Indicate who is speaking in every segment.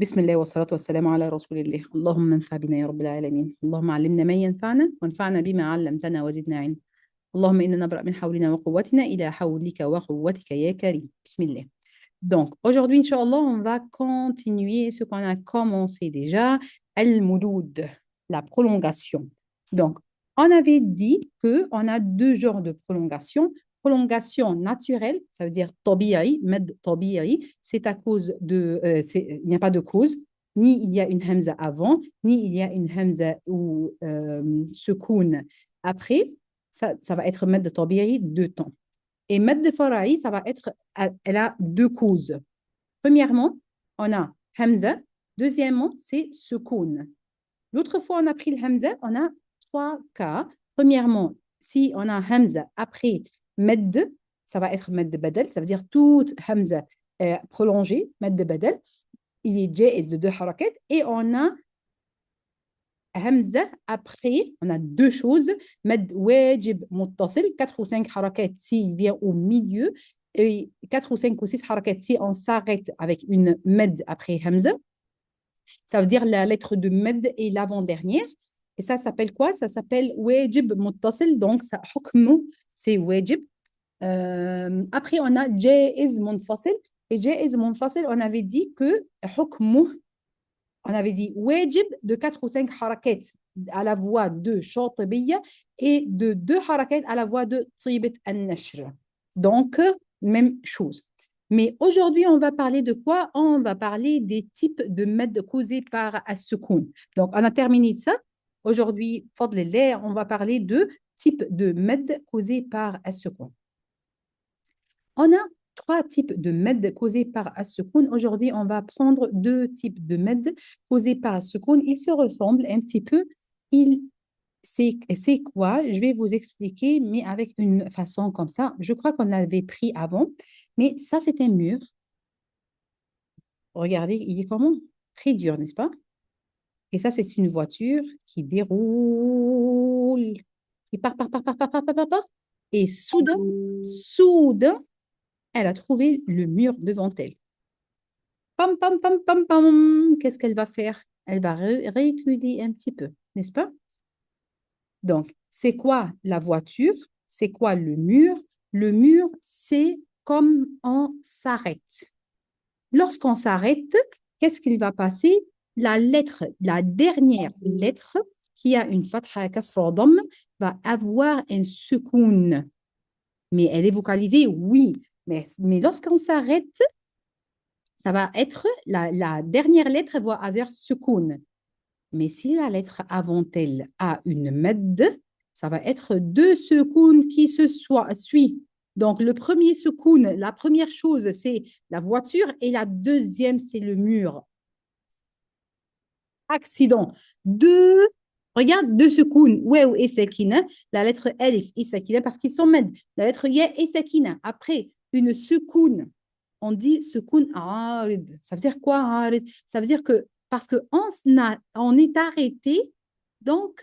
Speaker 1: بسم الله والصلاة والسلام على رسول الله. اللهم انفع بنا يا رب العالمين. اللهم علمنا ما ينفعنا وانفعنا بما علمتنا وزدنا علما. اللهم إنا نبرأ من حولنا وقوتنا إلى حولك وقوتك يا كريم. بسم الله. Donc, aujourd'hui, Inch'Allah, on va continuer ce qu'on a commencé déjà, al-mouloud, la prolongation. Donc, on avait dit qu'on a deux genres de prolongation. Prolongation naturelle, ça veut dire tabi'i, med tabi'i, c'est à cause de, il n'y a pas de cause, ni il y a une hamza avant, ni il y a une hamza ou sukoun après. Ça va être med tabi'i deux temps. Et Mad Fara'i, ça va être, elle a deux causes. Premièrement, on a Hamza. Deuxièmement, c'est Sukoun. L'autre fois, on a pris le Hamza, on a trois cas. Premièrement, si on a Hamza après Mad, ça va être Mad Badal, ça veut dire toute Hamza prolongée, Mad Badal. Il est jaiz de deux harakat. Et on a Hamza, après, on a deux choses. Mad wajib muttasil, 4 ou 5 harakat s'il vient au milieu, et 4 ou 5 ou 6 harakat si on s'arrête avec une mad après Hamza. Ça veut dire la lettre de mad est l'avant-dernière. Et ça s'appelle quoi? Ça s'appelle wajib muttasil, donc ça hukmu, c'est wajib. Après, on a jaiz munfasil. Et jaiz munfasil, on avait dit que hukmu, on avait dit wajib de 4 ou 5 harakat à la voix de Shatibiya et de 2 harakat à la voix de Tibat al-Nashr. Donc, même chose. Mais aujourd'hui, on va parler de quoi? On va parler des types de mad causés par as-sukoun. Donc, on a terminé ça. Aujourd'hui, fadlillah, on va parler de types de mad causés par as-sukoun. On a trois types de med causés par as-sukoun. Aujourd'hui, on va prendre deux types de med causés par as-sukoun. Ils se ressemblent un petit peu. C'est quoi? Je vais vous expliquer, mais avec une façon comme ça. Je crois qu'on l'avait pris avant, mais ça, c'est un mur. Regardez, il est comment? Très dur, n'est-ce pas? Et ça, c'est une voiture qui déroule, qui part. Et soudain, elle a trouvé le mur devant elle. Pam, pam, pam, pam, pam. Qu'est-ce qu'elle va faire? Elle va reculer un petit peu, n'est-ce pas? Donc, c'est quoi la voiture? C'est quoi le mur? Le mur, c'est comme on s'arrête. Lorsqu'on s'arrête, qu'est-ce qu'il va passer? La lettre, la dernière lettre qui a une fatha kasra dam va avoir un sukoun. Mais elle est vocalisée, oui. Mais lorsqu'on s'arrête, ça va être la dernière lettre va avoir sukoun. Mais si la lettre avant elle a une med, ça va être deux sukoun qui se suivent. Donc, le premier sukoun, la première chose, c'est la voiture et la deuxième, c'est le mur. Accident. Regarde, deux sukoun, waouh et sakina, la lettre elif et sakina, parce qu'ils sont med. La lettre ya et sakina. Après, une sukoun, on dit sukoun arid. Ça veut dire quoi arid? Ça veut dire que parce qu'on est arrêté, donc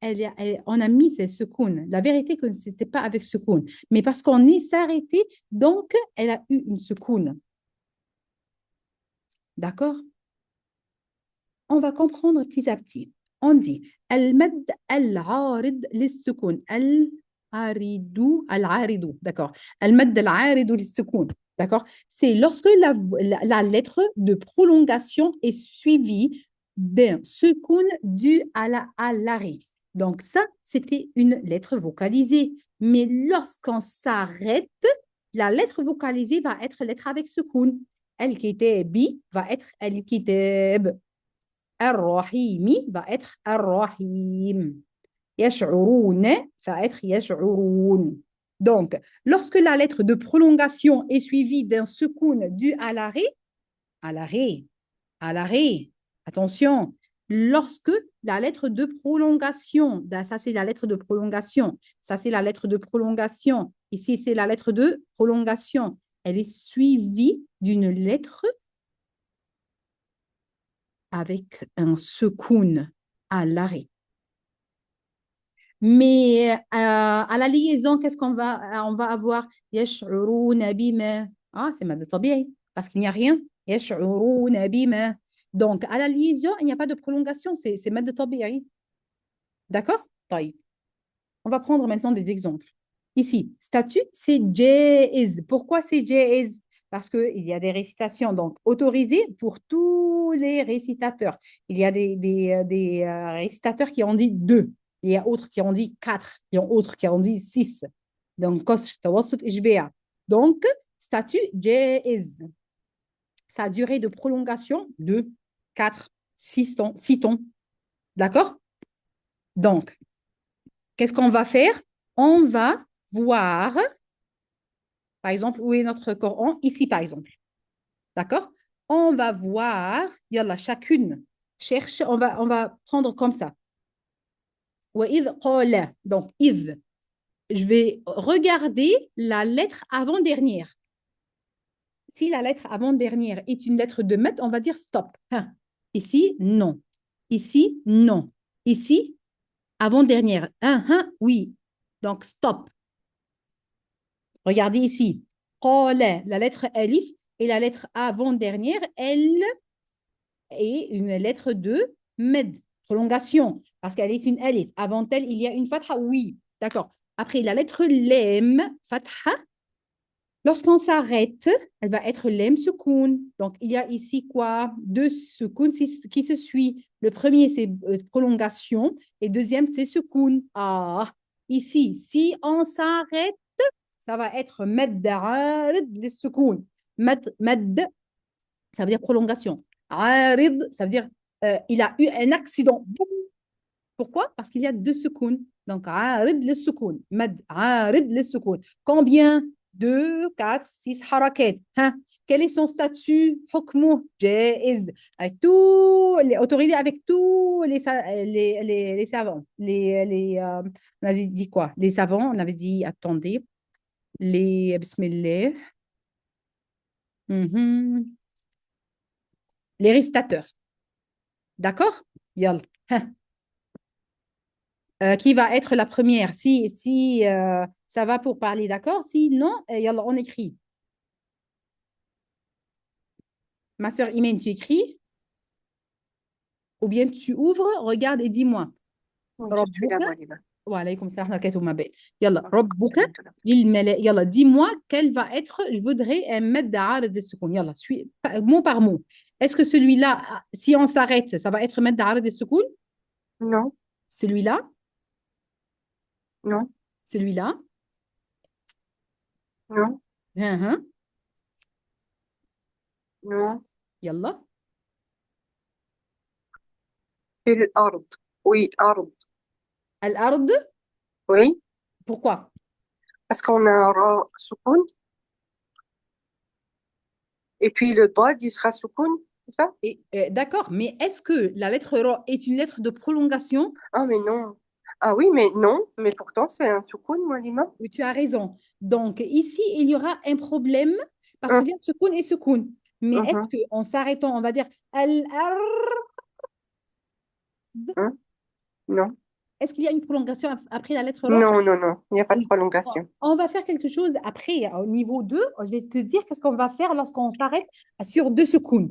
Speaker 1: on a mis ces sukoun. La vérité que ce n'était pas avec sukoun, mais parce qu'on est s'arrêté, donc elle a eu une sukoun. D'accord? On va comprendre petit à petit. On dit al-mad al-arid lis-sukoun. Al-aridu, d'accord. Al-mad al-aridu lis-sukoun. D'accord? C'est lorsque la lettre de prolongation est suivie d'un sukoun dû à l'arrêt. Donc ça, c'était une lettre vocalisée. Mais lorsqu'on s'arrête, la lettre vocalisée va être lettre avec sukoun. Al-kitabi va être al-kitab. Ar-Rahimi va être Ar-Rahim. Yash'urun va être Yash'urun. Donc, lorsque la lettre de prolongation est suivie d'un sukoun dû à l'arrêt, à l'arrêt, attention, lorsque la lettre de prolongation, ça c'est la lettre de prolongation, ça c'est la lettre de prolongation, ici c'est la lettre de prolongation, elle est suivie d'une lettre avec un sukoun à l'arrêt. Mais à la liaison, qu'est-ce on va avoir? Yash'uruna bima. Ah, c'est mad tabi'i, parce qu'il n'y a rien. يشعرون بما. Donc, à la liaison, il n'y a pas de prolongation, c'est مد طبيعي. D'accord? طيب. On va prendre maintenant des exemples. Ici, statut, c'est jaiz. Pourquoi c'est jaiz? Parce qu'il y a des récitations donc autorisées pour tous les récitateurs. Il y a des récitateurs qui ont dit deux. Il y a d'autres qui ont dit quatre. Il y a d'autres qui ont dit six. Donc, قصر توسط إشباع. Donc, statut jaiz. Sa durée de prolongation de 4, 6 tons. 6 tons. D'accord? Donc, qu'est-ce qu'on va faire? On va voir, par exemple, où est notre Coran? Ici, par exemple. D'accord? On va voir, yallah, chacune cherche, on va prendre comme ça. وإذ قال. Donc, إذ. Je vais regarder la lettre avant-dernière. Si la lettre avant-dernière est une lettre de met, on va dire stop. Hein. Ici, non. Ici, non. Ici, avant-dernière. Oui. Donc, stop. Regardez ici. قال, la lettre alif et la lettre avant-dernière, elle est une lettre de med, prolongation, parce qu'elle est une alif. Avant elle, il y a une fatha, oui. D'accord. Après, la lettre lem, fatha, lorsqu'on s'arrête, elle va être lem sukoun. Donc, il y a ici quoi? Deux sukoun qui se suivent. Le premier, c'est prolongation et deuxième, c'est sukoun. Ah, ici, si on s'arrête, ça va être med les sukoun. Med, ça veut dire prolongation. Arid, ça veut dire il a eu un accident. Pourquoi? Parce qu'il y a deux sukoun. Donc, arid le sukoun. Med, arid le sukoun. Combien? 2, 4, 6 harakat. Hein? Quel est son statut? Hukmu, jaiz. Autorisé avec tous les savants. On avait dit quoi? Les savants, on avait dit, attendez, bismillah. Mhm. Les récitateurs. D'accord? Yalla. Hein. Qui va être la première? Si ça va pour parler, d'accord? Si non, yalla, on écrit. Ma soeur Imen, tu écris? Ou bien tu ouvres, regarde et dis-moi.
Speaker 2: Oui, je suis
Speaker 1: ربك.
Speaker 2: là, Walima.
Speaker 1: وعليكم السلام ورحمة الله وبركاته. يلا
Speaker 2: Ok,
Speaker 1: ربك يلا dis-moi quel va être, je voudrais un مد عارض للسكون. يلا mot par mot. Est-ce que celui-là, si on s'arrête, ça va être مد عارض للسكون?
Speaker 2: Non,
Speaker 1: Celui-là?
Speaker 2: non,
Speaker 1: Celui-là?
Speaker 2: non,
Speaker 1: Hein.
Speaker 2: non.
Speaker 1: يلا.
Speaker 2: في الأرض. Oui, أرض.
Speaker 1: الأرض.
Speaker 2: Oui,
Speaker 1: Pourquoi?
Speaker 2: parce qu'on a un ra soukoun. Et puis le dad, il sera soukoun, c'est ça?
Speaker 1: D'accord, mais est-ce que la lettre Ra est une lettre de prolongation?
Speaker 2: Ah, mais non. Ah oui, mais non. Mais pourtant, c'est un soukoun, Walima.
Speaker 1: Oui, tu as raison. Donc, ici, il y aura un problème parce
Speaker 2: Hum,
Speaker 1: qu'il y a secoun et secoun. Mais est-ce
Speaker 2: mhm,
Speaker 1: qu'en s'arrêtant, on va dire al-ard,
Speaker 2: hum. Non,
Speaker 1: est-ce qu'il y a une prolongation après la lettre Ra?
Speaker 2: non, non, non. Il n'y a pas de
Speaker 1: Oui. Bon,
Speaker 2: prolongation.
Speaker 1: on va faire quelque chose après, au niveau 2. Je vais te dire qu'est-ce qu'on va faire lorsqu'on s'arrête sur deux secouns.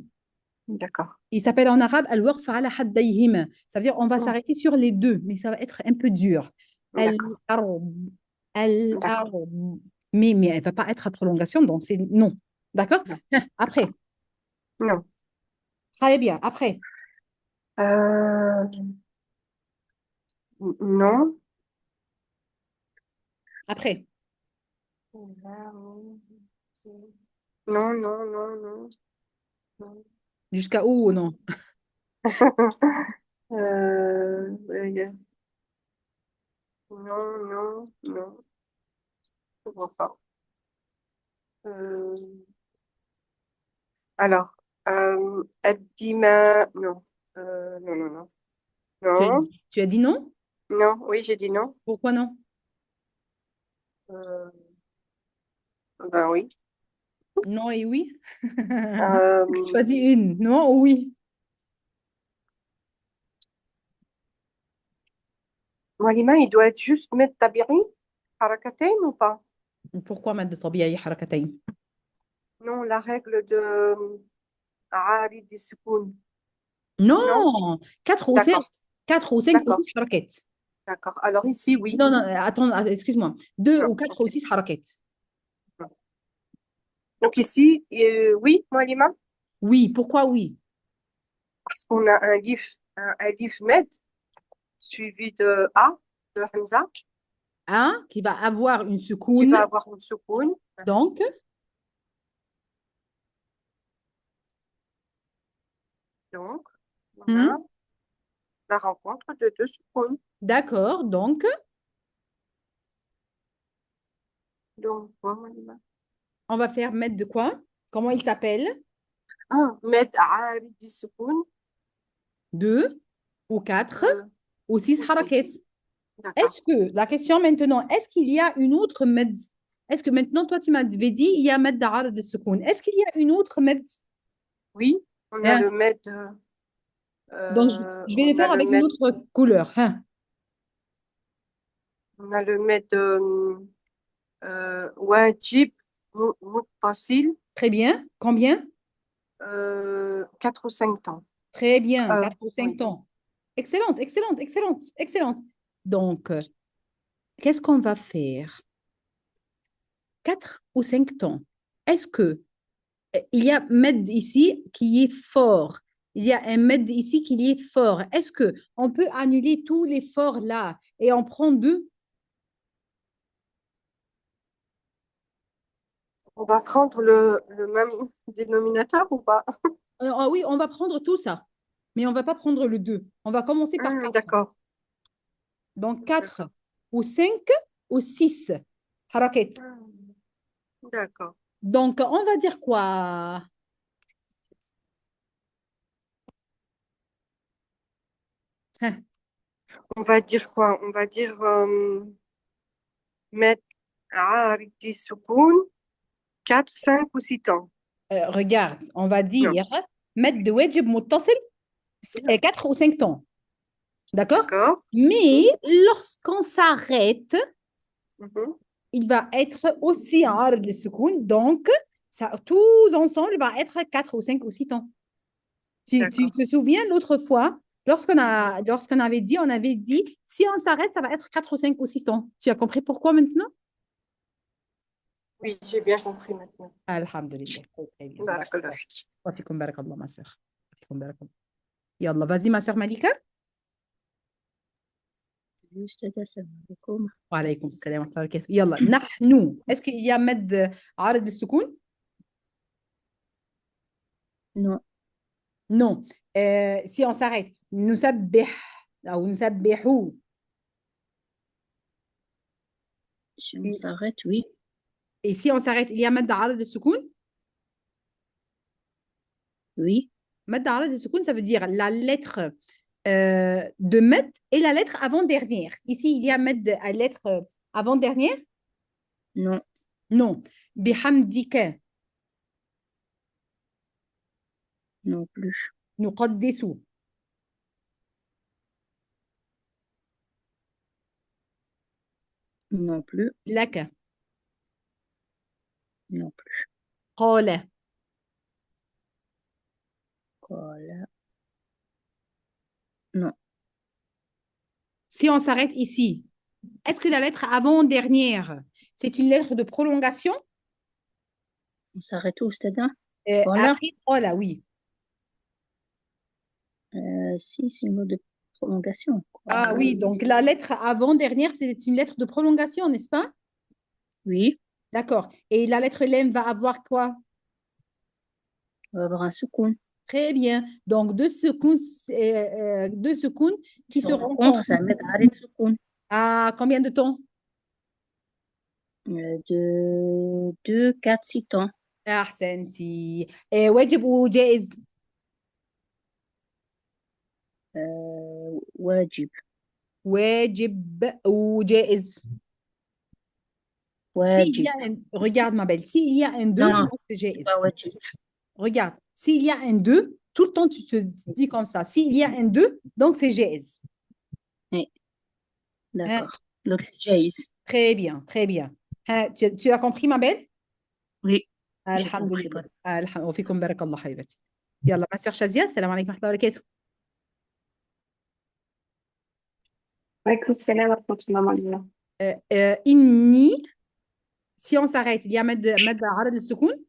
Speaker 2: D'accord.
Speaker 1: Il s'appelle en arabe al-waqf ala haddayhima. Ça veut dire on va
Speaker 2: Hum,
Speaker 1: s'arrêter sur les deux, mais ça va être un peu dur.
Speaker 2: d'accord,
Speaker 1: Al-arb,
Speaker 2: d'accord.
Speaker 1: al-arb. Mais elle ne va pas être à prolongation, donc c'est non. D'accord?
Speaker 2: Non, d'accord.
Speaker 1: Après,
Speaker 2: Non.
Speaker 1: très bien. Après,
Speaker 2: Euh, non.
Speaker 1: après.
Speaker 2: Non, non, non, non, non.
Speaker 1: Jusqu'à où ou non?
Speaker 2: Euh, non, non, non, je vois pas. Euh, alors, Adima, non. Non, non, non. Non,
Speaker 1: Tu as dit non?
Speaker 2: non, oui, j'ai dit non.
Speaker 1: Pourquoi non?
Speaker 2: Euh, ben oui.
Speaker 1: Non et oui.
Speaker 2: Euh,
Speaker 1: Choisis une. Non ou oui?
Speaker 2: Walima, il doit être juste mettre tabiri, harakatain ou pas?
Speaker 1: Pourquoi مد طبيعي حركتين?
Speaker 2: Non, la règle de... عارض السكون. Non?
Speaker 1: Non, 4 ou 5,
Speaker 2: D'accord,
Speaker 1: 4 ou 5 ou
Speaker 2: d'accord,
Speaker 1: 6 حركات.
Speaker 2: d'accord. Alors ici, oui.
Speaker 1: Non, non, attends, excuse-moi. 2
Speaker 2: Non,
Speaker 1: ou 4 ou
Speaker 2: ok.
Speaker 1: 6 حركات.
Speaker 2: Donc ici, oui, Moalima,
Speaker 1: Oui, pourquoi oui?
Speaker 2: parce qu'on a un lif med suivi de A, de Hamza,
Speaker 1: Un qui va avoir une
Speaker 2: qui
Speaker 1: secoune.
Speaker 2: va avoir une soukoun.
Speaker 1: Donc,
Speaker 2: Donc, on
Speaker 1: hmm,
Speaker 2: a la rencontre de deux soukouns.
Speaker 1: d'accord. Donc,
Speaker 2: Donc, quoi, Moalima?
Speaker 1: on va faire mettre de quoi? Comment il s'appelle?
Speaker 2: Ah, med عارض السكون
Speaker 1: 2 ou 4
Speaker 2: euh,
Speaker 1: ou 6
Speaker 2: ou
Speaker 1: حركات.
Speaker 2: 6. D'accord.
Speaker 1: Est-ce que, la question maintenant, est-ce qu'il y a une autre med? Est-ce que maintenant, toi, tu m'avais dit, il y a med d'arad de secoun. Est-ce qu'il y a une autre med?
Speaker 2: Oui, on a
Speaker 1: Hein?
Speaker 2: le med,
Speaker 1: Donc, je vais le
Speaker 2: on a
Speaker 1: faire
Speaker 2: le
Speaker 1: avec une
Speaker 2: med,
Speaker 1: autre couleur. Hein?
Speaker 2: on a le med wajib muttasil,
Speaker 1: Très bien. Combien?
Speaker 2: 4 ou 5 temps.
Speaker 1: Très bien. 4 ou 5
Speaker 2: Oui.
Speaker 1: temps. Excellente, excellente, excellente, excellente. Donc, qu'est-ce qu'on va faire? 4 ou 5 temps. Est-ce que il y a med ici qui est fort? Il y a un med ici qui est fort. Est-ce que on peut annuler tous les forts là et on prend deux?
Speaker 2: On va prendre le même dénominateur ou pas?
Speaker 1: Ah oui, on va prendre tout ça, mais on va pas prendre le 2. On va commencer par 4.
Speaker 2: D'accord,
Speaker 1: Donc 4
Speaker 2: d'accord.
Speaker 1: ou 5 ou 6 harakat.
Speaker 2: D'accord.
Speaker 1: Donc on va dire quoi? Hein,
Speaker 2: On va dire quoi? On va dire mettre عارض السكون 4, 5 ou 6 temps.
Speaker 1: regarde, on va
Speaker 2: Non.
Speaker 1: dire mettre de wajib muttasil 4 ou 5 temps. D'accord?
Speaker 2: D'accord.
Speaker 1: Mais
Speaker 2: Mhm.
Speaker 1: lorsqu'on s'arrête,
Speaker 2: Mhm.
Speaker 1: il va être aussi en ard de secoun. Donc, ça, tous ensemble va être 4 ou 5 ou 6 temps. Tu
Speaker 2: D'accord.
Speaker 1: te souviens l'autre fois, lorsqu'on avait dit, si on s'arrête, ça va être 4 ou 5 ou 6 temps. Tu as compris pourquoi maintenant?
Speaker 2: Oui, j'ai bien compris maintenant.
Speaker 1: Alhamdulillah. Très bien.
Speaker 2: Barakallah.
Speaker 1: Wa fikum barakallah, ma soeur. Wa fikum barakallah. Yallah, vas-y, ma soeur Malika.
Speaker 3: أستاذة السلام عليكم.
Speaker 1: وعليكم السلام ورحمة الله وبركاته. يلا نحن. Est-ce qu'il y a مد عارض للسكون؟
Speaker 3: Non,
Speaker 1: Non. Si on s'arrête, نسبح أو نسبح.
Speaker 3: si on s'arrête, oui,
Speaker 1: Et si on s'arrête, il y a مد عارض للسكون.
Speaker 3: oui,
Speaker 1: مد عارض للسكون, ça veut dire la lettre de مد et la lettre avant-dernière. Ici, il y a مد à lettre avant-dernière?
Speaker 3: non,
Speaker 1: Non. بحمدك
Speaker 3: non plus,
Speaker 1: نقدس.
Speaker 3: non plus,
Speaker 1: لك
Speaker 3: non plus.
Speaker 1: قال.
Speaker 3: Voilà. Non,
Speaker 1: Si on s'arrête ici, est-ce que la lettre avant-dernière, c'est une lettre de prolongation?
Speaker 3: on s'arrête où, Stade? Voilà.
Speaker 1: Après, oh là, oui.
Speaker 3: Si, c'est une mot de prolongation.
Speaker 1: Ah oui, donc la lettre avant-dernière, c'est une lettre de prolongation, n'est-ce pas?
Speaker 3: Oui,
Speaker 1: D'accord. Et la lettre LM va avoir quoi?
Speaker 3: on va avoir un soukoun.
Speaker 1: Très bien. Donc, deux secondes qui se
Speaker 3: Par contre,
Speaker 1: rencontrent.
Speaker 3: ça met arrêt soukoun.
Speaker 1: À combien de temps?
Speaker 3: De 2, 4, 6 temps.
Speaker 1: أحسنتي. واجب وجائز.
Speaker 3: واجب.
Speaker 1: واجب وجائز.
Speaker 3: واجب.
Speaker 1: Regarde ma belle, s'il y a un 2,
Speaker 3: Non,
Speaker 1: c'est
Speaker 3: c'est pas
Speaker 1: GS.
Speaker 3: واجب.
Speaker 1: Regarde, s'il y a un 2, tout le temps tu te dis comme ça. S'il y a un 2, donc c'est GS.
Speaker 3: Oui,
Speaker 1: Hein?
Speaker 3: d'accord. Donc, c'est jaïs.
Speaker 1: Très bien, très bien. Hein, tu as compris ma belle?
Speaker 3: Oui, j'ai compris.
Speaker 1: Alhamdulillah. وفيكم بارك الله حبيبتي. يلا ما سير شازية السلام عليكم ورحمة الله وبركاته.
Speaker 4: وعليكم السلام ورحمة الله وبركاته.
Speaker 1: إني si on s'arrête il y a مد عرض للسكون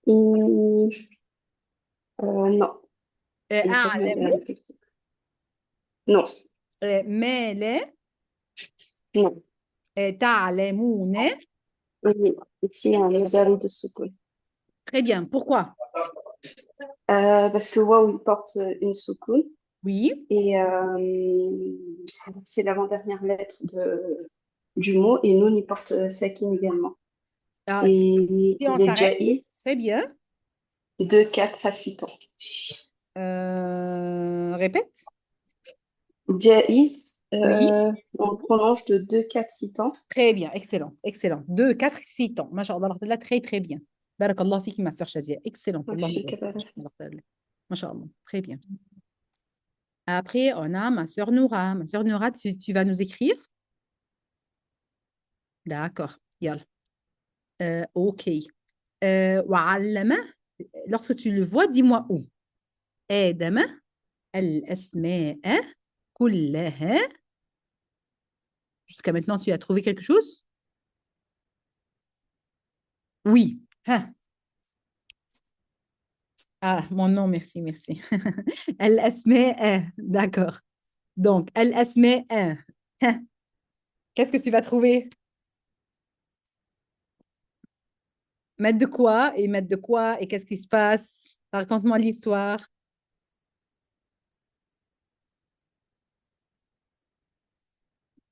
Speaker 4: إني non. Il n'y a pas de
Speaker 1: أعلم
Speaker 4: madame. Non,
Speaker 1: ما لا
Speaker 4: non.
Speaker 1: تعلمون.
Speaker 4: Oui. Ici, il y a un madame de soukoun.
Speaker 1: Très bien. Pourquoi?
Speaker 4: Parce que waouh, il porte une soukoun
Speaker 1: Oui.
Speaker 4: et c'est l'avant-dernière lettre du mot et nous, il porte sakin également.
Speaker 1: Ah,
Speaker 4: Et
Speaker 1: si on
Speaker 4: il est
Speaker 1: s'arrête,
Speaker 4: jaïs
Speaker 1: très bien.
Speaker 4: de 4 à 6 ans.
Speaker 1: Répète.
Speaker 4: Jaïs,
Speaker 1: Oui.
Speaker 4: on le prolonge de 2, 4, 6 ans.
Speaker 1: Très bien. Excellent. Excellent. 2, 4, 6 ans. Masha'Allah. Très, très bien. Barakallah fiki, ma sœur Shazia. Excellent. Allah Masha'Allah. Très bien. Après, on a ma sœur Noura. Ma sœur Noura, tu vas nous écrire? D'accord. Yalla. OK. وعلم. Lorsque tu le vois, dis-moi où. آدم الأسماء كلها. Jusqu'à maintenant, tu as trouvé quelque chose? Oui. Hein. Ah, mon nom, merci, merci. الأسماء. D'accord. Donc, الأسماء. Hein. Qu'est-ce que tu vas trouver? Mettre de quoi et mettre de quoi et qu'est-ce qui se passe? Raconte-moi l'histoire.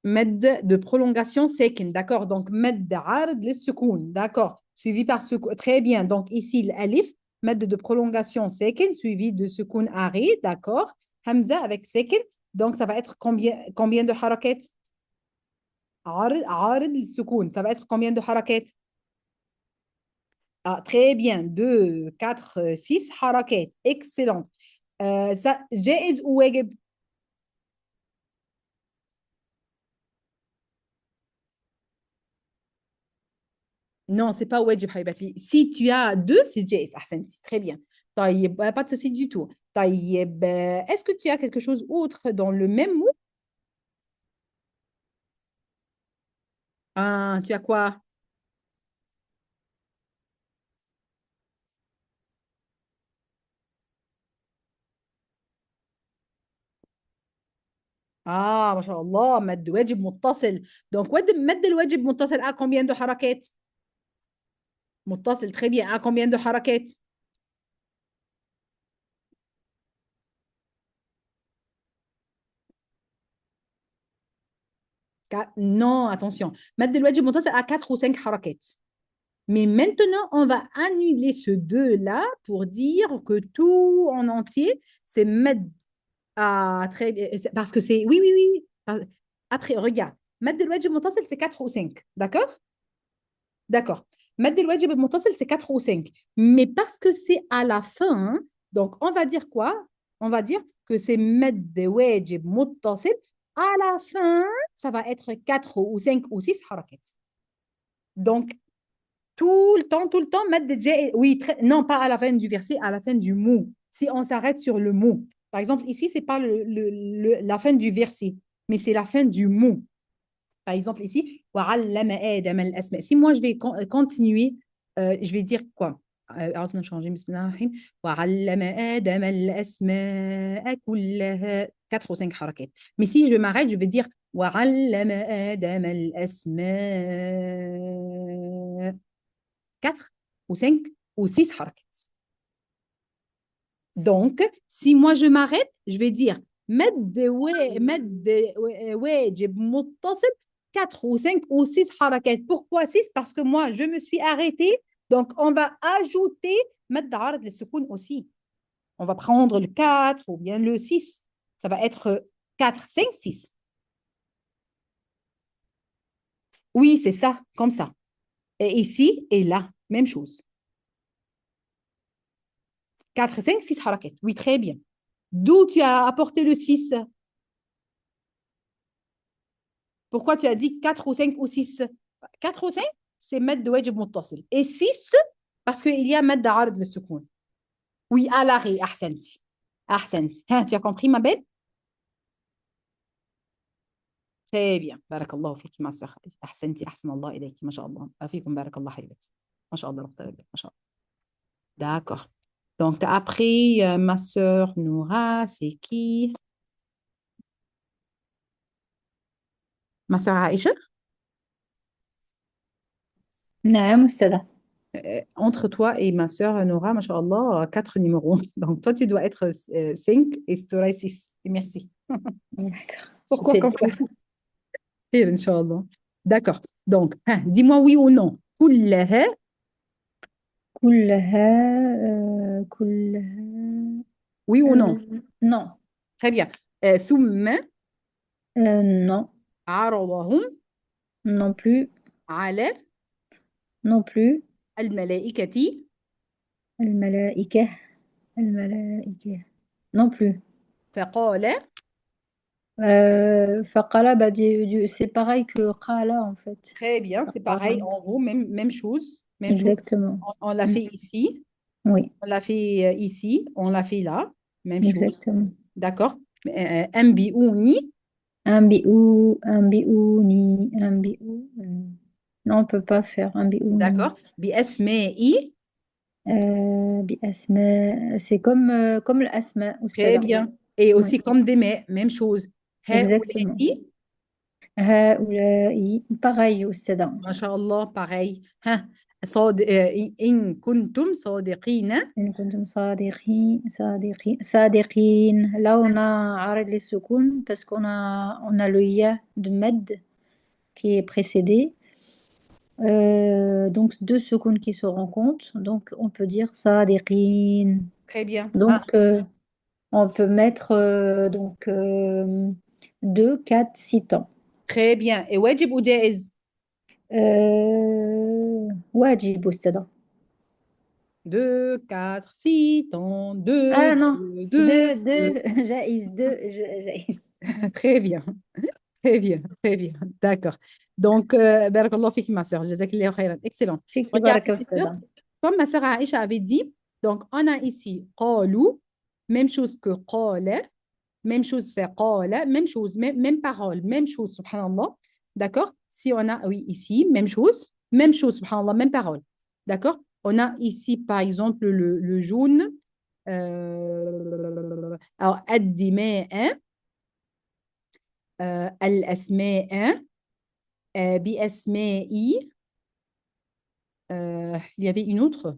Speaker 1: Med de prolongation sakin, d'accord. Donc, med d'ard le sukoun, d'accord. Suivi par sukoun. Très bien. Donc, ici, l'alif, med de prolongation sakin, suivi de sukoun ari, d'accord. Hamza avec sakin. Donc, ça va être combien de harakat? Ard le sukoun. Ça va être combien de harakat? Ah, très bien. 2, 4, 6 harakat. Excellent. Ça, jaiz ou wajib? Non, c'est pas wajib, Haïbati. Si tu as deux, c'est jais. Ahsanti. Très bien. طيب, pas de souci du tout. طيب, est-ce que tu as quelque chose autre dans le même mot? Ah, tu as quoi? Ah, ما شاء الله. مد واجب متصل. Donc, مد الواجب متصل à combien de حركات? متصل. Très bien. À combien de حركات? Non, attention. مد الواجب متصل à 4 ou 5 حركات. Mais maintenant, on va annuler ce deux-là pour dire que tout en entier, c'est med. Ah, très bien. Parce que c'est. Oui, oui, oui. Oui. Après, regarde. مد الواجب متصل, c'est 4 ou 5. D'accord? D'accord. مد الواجب المتصل, c'est 4 ou 5. Mais parce que c'est à la fin, donc on va dire quoi? On va dire que c'est مد واجب متصل. À la fin, ça va être 4 ou 5 ou 6 حركات. Donc, tout le temps, oui, non, pas à la fin du verset, à la fin du mot. Si on s'arrête sur le mot. Par exemple, ici, ce n'est pas la fin du verset, mais c'est la fin du mot. Par exemple, ici, وَعَلَّمَ آدَمَ الْأَسْمَاءَ. Si moi, je vais continuer, je vais dire quoi? أعوذ من changer, بسم الله الرحمن الرحيم. وَعَلَّمَ آدَمَ الْأَسْمَاءَ كُلَّهَا. 4 ou 5 حركات. Mais si je m'arrête, je vais dire وَعَلَّمَ آدَمَ الْأَسْمَاءَ. 4 ou 5 ou 6 حركات. Donc, si moi je m'arrête, je vais dire مد واجب متصل 4 ou 5 ou 6 حركات. Pourquoi 6? Parce que moi, je me suis arrêtée. Donc, on va ajouter مد عارض للسكون aussi. On va prendre le 4 ou bien le 6. Ça va être 4, 5, 6. Oui, c'est ça, comme ça. Et ici et là, même chose. 4, 5, 6 حركات. Oui, très bien. D'où tu as apporté le 6? Pourquoi tu as dit 4 ou 5 ou 6? 4 ou 5, c'est مد واجب متصل. Et 6, parce qu'il y a مد عارض للسكون. Oui, à l'arrêt. Ahsenti. Ahsenti. Hein, tu as compris, ma belle? Très bien. Barakallahu fiki, ma soeur. Ahsenti, ahsanallah ilayki. Ma sha Allah. Afikum barakallah haybati. Ma sha Allah, ma sha Allah. D'accord. Donc, après, ma soeur Noura, c'est qui? Ma soeur Aïcha?
Speaker 5: نعم أستاذة.
Speaker 1: Entre toi et ma soeur Nora, machallah, 4 numéros. Donc, toi, tu dois être 5 et Stora 6. Et merci.
Speaker 5: D'accord.
Speaker 1: Pourquoi
Speaker 5: J'essaie de
Speaker 1: comme ça?
Speaker 5: faire.
Speaker 1: Khayr, Inch'Allah. D'accord. Donc, hein, dis-moi oui ou non. كلها.
Speaker 5: كلها
Speaker 1: Oui ou non?
Speaker 5: non.
Speaker 1: Très bien. ثم
Speaker 5: Non.
Speaker 1: عرضهم
Speaker 5: Non plus.
Speaker 1: على
Speaker 5: Non plus.
Speaker 1: الملائكة
Speaker 5: الملائكة. الملائكة. Non plus.
Speaker 1: فقال.
Speaker 5: فقال bah, c'est pareil que qala en fait.
Speaker 1: Très bien, c'est pareil. En gros, même chose. Même chose.
Speaker 5: Exactement.
Speaker 1: On l'a fait ici.
Speaker 5: Oui,
Speaker 1: On l'a fait ici. On l'a fait là. Même chose.
Speaker 5: exactement.
Speaker 1: D'accord. أنبئوني.
Speaker 5: أنبئوني. Non, on peut pas faire أنبئوني.
Speaker 1: D'accord. بأسماء.
Speaker 5: بأسماء. C'est comme الأسماء
Speaker 1: Très
Speaker 5: أستاذة.
Speaker 1: bien. Et
Speaker 5: Oui,
Speaker 1: aussi comme des mets, même chose.
Speaker 5: exactement.
Speaker 1: هؤلاء.
Speaker 5: هؤلاء pareil أستاذة.
Speaker 1: ما شاء الله pareil. ها إن كنتم صادقين.
Speaker 5: إن كنتم صادقين. Là, on a arrêté les soukoun parce qu'on a le ya de med qui est précédé. Donc, deux soukoun qui se rencontrent. Donc, on peut dire صادقين.
Speaker 1: Très bien.
Speaker 5: Donc, on peut mettre 2, 4, 6 temps.
Speaker 1: Très bien. Et واجب ou جائز?
Speaker 5: واجب أستاذة.
Speaker 1: 2, 4, 6 temps. 2,
Speaker 5: Ah non,
Speaker 1: 2,
Speaker 5: 2 جائز 2 جائز.
Speaker 1: Très bien. Très bien. Très bien. D'accord. Donc, barakallahu fiki, ma soeur. Jazakallahu khairan. Excellent.
Speaker 5: فيك
Speaker 1: Regarde,
Speaker 5: بركة
Speaker 1: ma sœur,
Speaker 5: أستاذة.
Speaker 1: comme ma soeur Aïcha avait dit, donc on a ici قالوا, même chose que قال, même chose fait قال, même chose, même parole, même chose, subhanallah. D'accord? Si on a, oui, ici, même chose, subhanallah, même parole. D'accord? On a ici, par exemple, le jaune. Alors, الدماء, الأسماء, بأسماء. Il y avait une autre.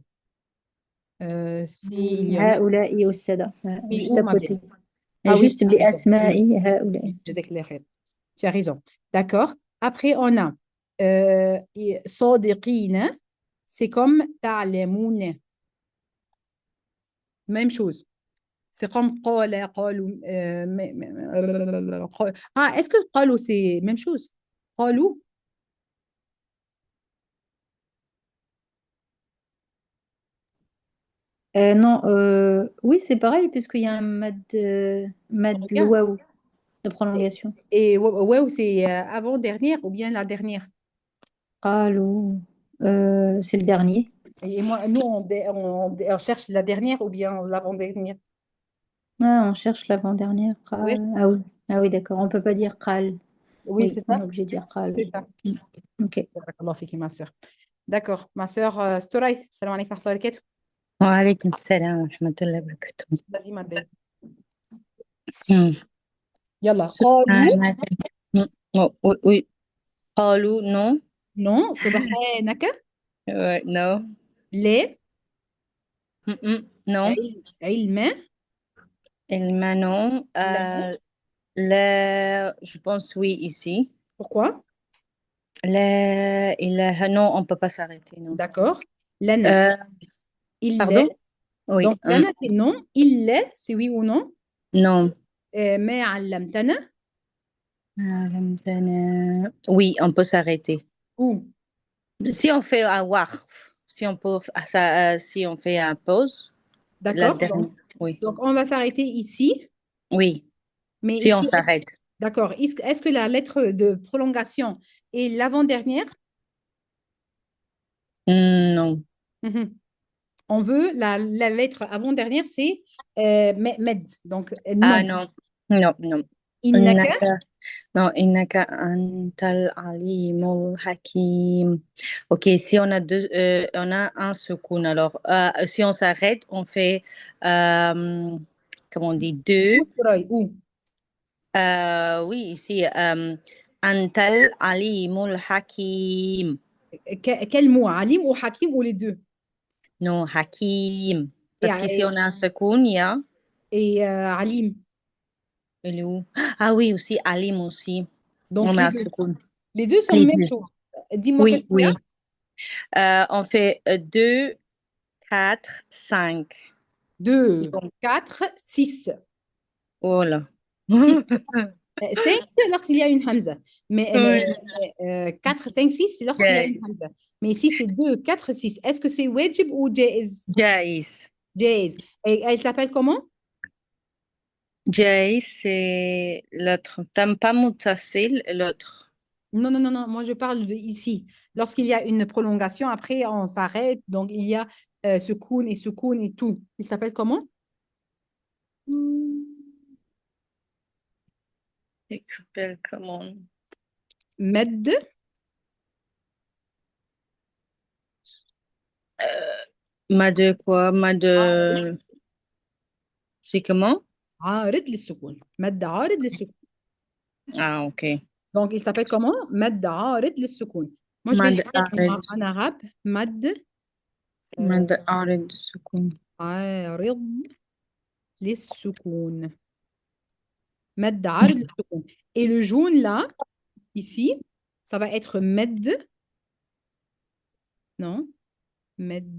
Speaker 1: Il y en a.
Speaker 5: هؤلاء أستاذة.
Speaker 1: Oui,
Speaker 5: Juste
Speaker 1: où,
Speaker 5: à
Speaker 1: ma belle?
Speaker 5: côté.
Speaker 1: Ah oui,
Speaker 5: Juste
Speaker 1: tu as raison.
Speaker 5: بأسماء هؤلاء.
Speaker 1: Jazakallah khair. Tu as raison. D'accord. Après, on a صادقين. C'est comme تعلمون. Même chose. C'est comme قال, قالوا. Ah, est-ce que قالوا, c'est même chose? قالوا.
Speaker 5: Non, oui, c'est pareil, puisqu'il y a un mad
Speaker 1: Regarde.
Speaker 5: waouh de prolongation.
Speaker 1: Et ouais, c'est avant-dernière ou bien la dernière?
Speaker 5: قالوا, c'est le dernier.
Speaker 1: Et moi, nous, on cherche la dernière ou bien l'avant-dernière.
Speaker 5: Ah, on cherche l'avant-dernière.
Speaker 1: Oui,
Speaker 5: Ah oui, ah oui, d'accord. On peut pas dire qal.
Speaker 1: oui,
Speaker 5: Oui,
Speaker 1: c'est
Speaker 5: on
Speaker 1: ça.
Speaker 5: est obligé de dire qal.
Speaker 1: C'est ça.
Speaker 5: Ok.
Speaker 1: Barakallahu fiki, ma soeur. D'accord. Ma soeur Storay, salam alaikum wa rahmatullahi wa barakatuh.
Speaker 6: وعليكم السلام ورحمة الله وبركاته.
Speaker 1: Vas-y, ma belle.
Speaker 6: مم.
Speaker 1: Yalla. قالوا.
Speaker 6: سبحانك. Oui, oui. قالوا non.
Speaker 1: Non. سبحانك.
Speaker 6: No.
Speaker 1: لا.
Speaker 6: Non.
Speaker 1: علم.
Speaker 6: Elma non.
Speaker 1: لا.
Speaker 6: Je pense oui ici.
Speaker 1: Pourquoi?
Speaker 6: Non, on peut pas s'arrêter, non.
Speaker 1: D'accord. لنا. Il
Speaker 6: Pardon? Oui.
Speaker 1: Donc, لنا, c'est non. Il c'est oui ou non.
Speaker 6: Non.
Speaker 1: ما علمتنا.
Speaker 6: Oui, on peut s'arrêter.
Speaker 1: Où?
Speaker 6: Si on fait un warf, si on fait un pause, la
Speaker 1: D'accord.
Speaker 6: dernière. Oui.
Speaker 1: Donc, on va s'arrêter ici.
Speaker 6: Oui.
Speaker 1: Mais
Speaker 6: Si on
Speaker 1: ici,
Speaker 6: s'arrête.
Speaker 1: d'accord. Est-ce que la lettre de prolongation est l'avant-dernière?
Speaker 6: Non.
Speaker 1: Mhm. On veut la lettre avant-dernière, c'est med. Donc,
Speaker 6: Ah
Speaker 1: non.
Speaker 6: non, non, non.
Speaker 1: Innaka.
Speaker 6: Non, innaka antal alimul hakim. Ok, si on a on a un soukoun, alors si on s'arrête, on fait, comment on dit, deux.
Speaker 1: Où?
Speaker 6: Oui, ici, antal alimul hakim.
Speaker 1: Quel mot? Alim ou Hakim ou les deux?
Speaker 6: Non, hakim.
Speaker 1: Et,
Speaker 6: Parce qu'ici, on a un soukoun, il y a.
Speaker 1: Alim.
Speaker 6: Il est où? Ah oui, aussi, alim aussi.
Speaker 1: Donc,
Speaker 6: On a
Speaker 1: les
Speaker 6: un
Speaker 1: deux.
Speaker 6: soukoun.
Speaker 1: Les deux sont
Speaker 6: Les
Speaker 1: même
Speaker 6: deux.
Speaker 1: chose. Dis-moi
Speaker 6: Oui,
Speaker 1: qu'est-ce qu'il y a?
Speaker 6: oui. On fait 2, 4, 5.
Speaker 1: 2, 4, 6.
Speaker 6: Oh là.
Speaker 1: 6. 5, c'est lorsqu'il y a une hamza. Mais
Speaker 6: Oui.
Speaker 1: 4, 5, 6, c'est lorsqu'il y a une
Speaker 6: Jais.
Speaker 1: hamza. Mais ici, c'est 2, 4, 6. Est-ce que c'est wajib ou jaiz?
Speaker 6: Jais.
Speaker 1: Jaiz. Et elle s'appelle comment?
Speaker 6: Jais, c'est l'autre. T'aimes pas Moutassile, l'autre.
Speaker 1: Non, non, non, non. Moi, je parle de ici. Lorsqu'il y a une prolongation, après, on s'arrête. Donc, il y a secoun et tout. Il s'appelle comment?
Speaker 6: Il s'appelle comment?
Speaker 1: Med.
Speaker 6: Ma de quoi? Ma de. C'est comment?
Speaker 1: عارض للسكون. مد عارض للسكون.
Speaker 6: Ah, ok.
Speaker 1: Donc, il s'appelle comment? مد عارض للسكون. Moi, je
Speaker 6: Ma
Speaker 1: vais
Speaker 6: de
Speaker 1: l'écrire
Speaker 6: arrêt.
Speaker 1: en arabe. مد
Speaker 6: Ma de arrêt de secours.
Speaker 1: عارض للسكون. مد عارض للسكون. Et le jaune là, ici, ça va être med. Non. Med.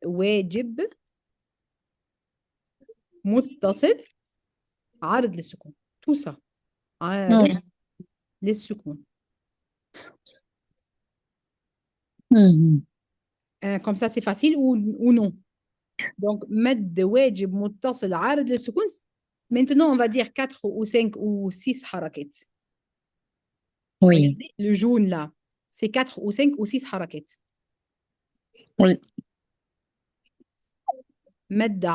Speaker 1: واجب متصل عارض للسكون. Tout ça. عارض للسكون. Comme ça, c'est facile ou non? Donc, مد واجب متصل عارض للسكون. Maintenant, on va dire 4 ou 5 ou 6 حركات.
Speaker 6: Oui.
Speaker 1: Regardez, le jaune là, c'est 4 ou 5 ou 6 حركات.
Speaker 6: Oui.
Speaker 1: مد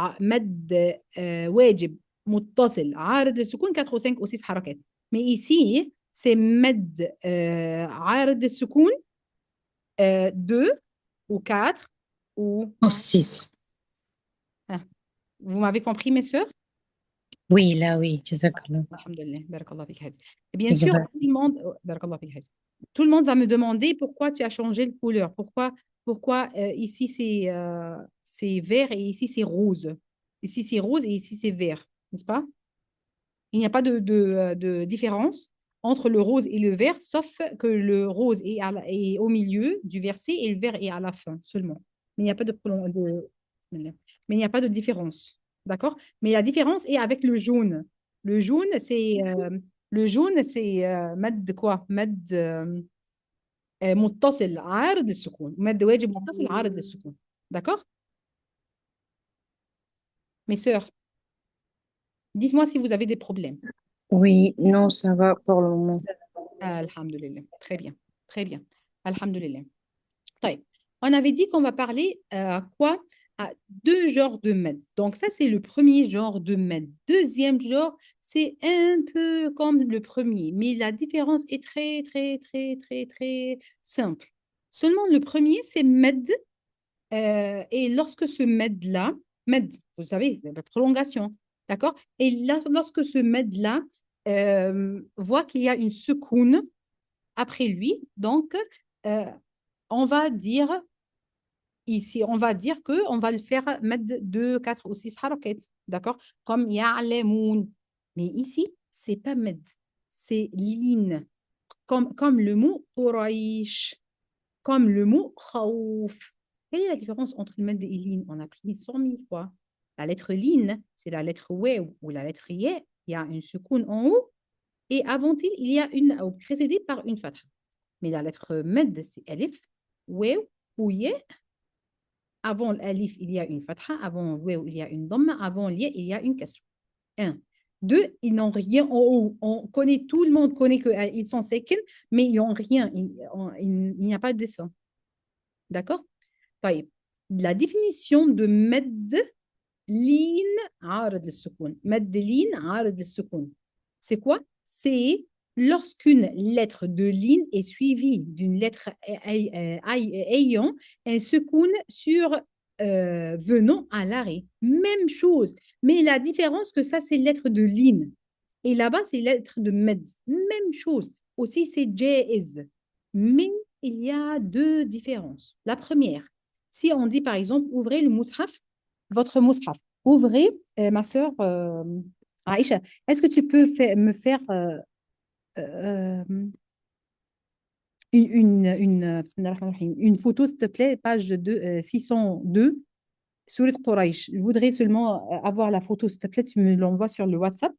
Speaker 1: واجب متصل عارض للسكون 4 ou 5 ou 6 حركات. Mais ici, c'est مد عارض للسكون 2 ou 4 ou...
Speaker 6: Oh, 6.
Speaker 1: Ah, vous m'avez compris, mes sœurs?
Speaker 6: Oui, là, oui. Jazakallah.
Speaker 1: Alhamdulillah, barakallah fik Habs. Et bien sûr, tout le monde, barakallah fik Habs. Tout le monde va me demander pourquoi tu as changé de couleur. Pourquoi ici c'est vert et ici c'est rose. Ici c'est rose et ici c'est vert, n'est-ce pas? Il n'y a pas de différence entre le rose et le vert, sauf que le rose est au milieu du verset et le vert est à la fin seulement. Mais il n'y a pas mais il n'y a pas de différence. D'accord? Mais la différence est avec le jaune. Le jaune, c'est مد quoi? مد متصل عارض للسكون. مد واجب متصل عارض للسكون. D'accord? Mes sœurs, dites-moi si vous avez des problèmes.
Speaker 6: Oui, non, ça va pour le moment.
Speaker 1: Alhamdulillah. Très bien. Très bien. Alhamdulillah. طيب. On avait dit qu'on va parler quoi? À deux genres de med. Donc ça, c'est le premier genre de med. Deuxième genre, c'est un peu comme le premier, mais la différence est très, très, très, très, très simple. Seulement le premier, c'est med. Et lorsque ce med-là, med, vous savez, la prolongation, d'accord? Et là, lorsque ce med-là voit qu'il y a une secoune après lui, donc on va dire ici, on va dire qu'on va le faire med de 4 ou 6 harakat, d'accord? Comme ya'lamoun. Mais ici, c'est pas med, c'est lin. Comme le mot Quraysh, comme le mot khawf. Quelle est la différence entre le med et lin? On a pris 100 000 fois. La lettre lin, c'est la lettre waw ou la lettre ya. Il y a une secoune en haut et avant-il, il y a une, précédée par une fatha. Mais la lettre med, c'est alif, waw ou ya. Avant l'alif, il y a une fatha. Avant waw, il y a une dhamma. Avant l'ya, il y a une kasra. Un. Deux, ils n'ont rien en haut. On connaît, tout le monde connaît qu'ils sont sekin, mais ils n'ont rien. Il n'y a pas de dessin. D'accord? طيب la définition de مد لين عارض للسكون. مد لين عارض للسكون. C'est quoi? C'est lorsqu'une lettre de ligne est suivie d'une lettre ayant un sekoun sur venant à l'arrêt. Même chose. Mais la différence que ça, c'est lettre de ligne. Et là-bas, c'est lettre de med. Même chose. Aussi, c'est jaiz. Mais il y a deux différences. La première, si on dit par exemple, ouvrez le mushaf, votre mushaf. Ouvrez, ma sœur Aïcha, est-ce que tu peux me faire euh, une photo, s'il te plaît, page 602, Surat Quraysh. Je voudrais seulement avoir la photo, s'il te plaît, tu me l'envoies sur le WhatsApp.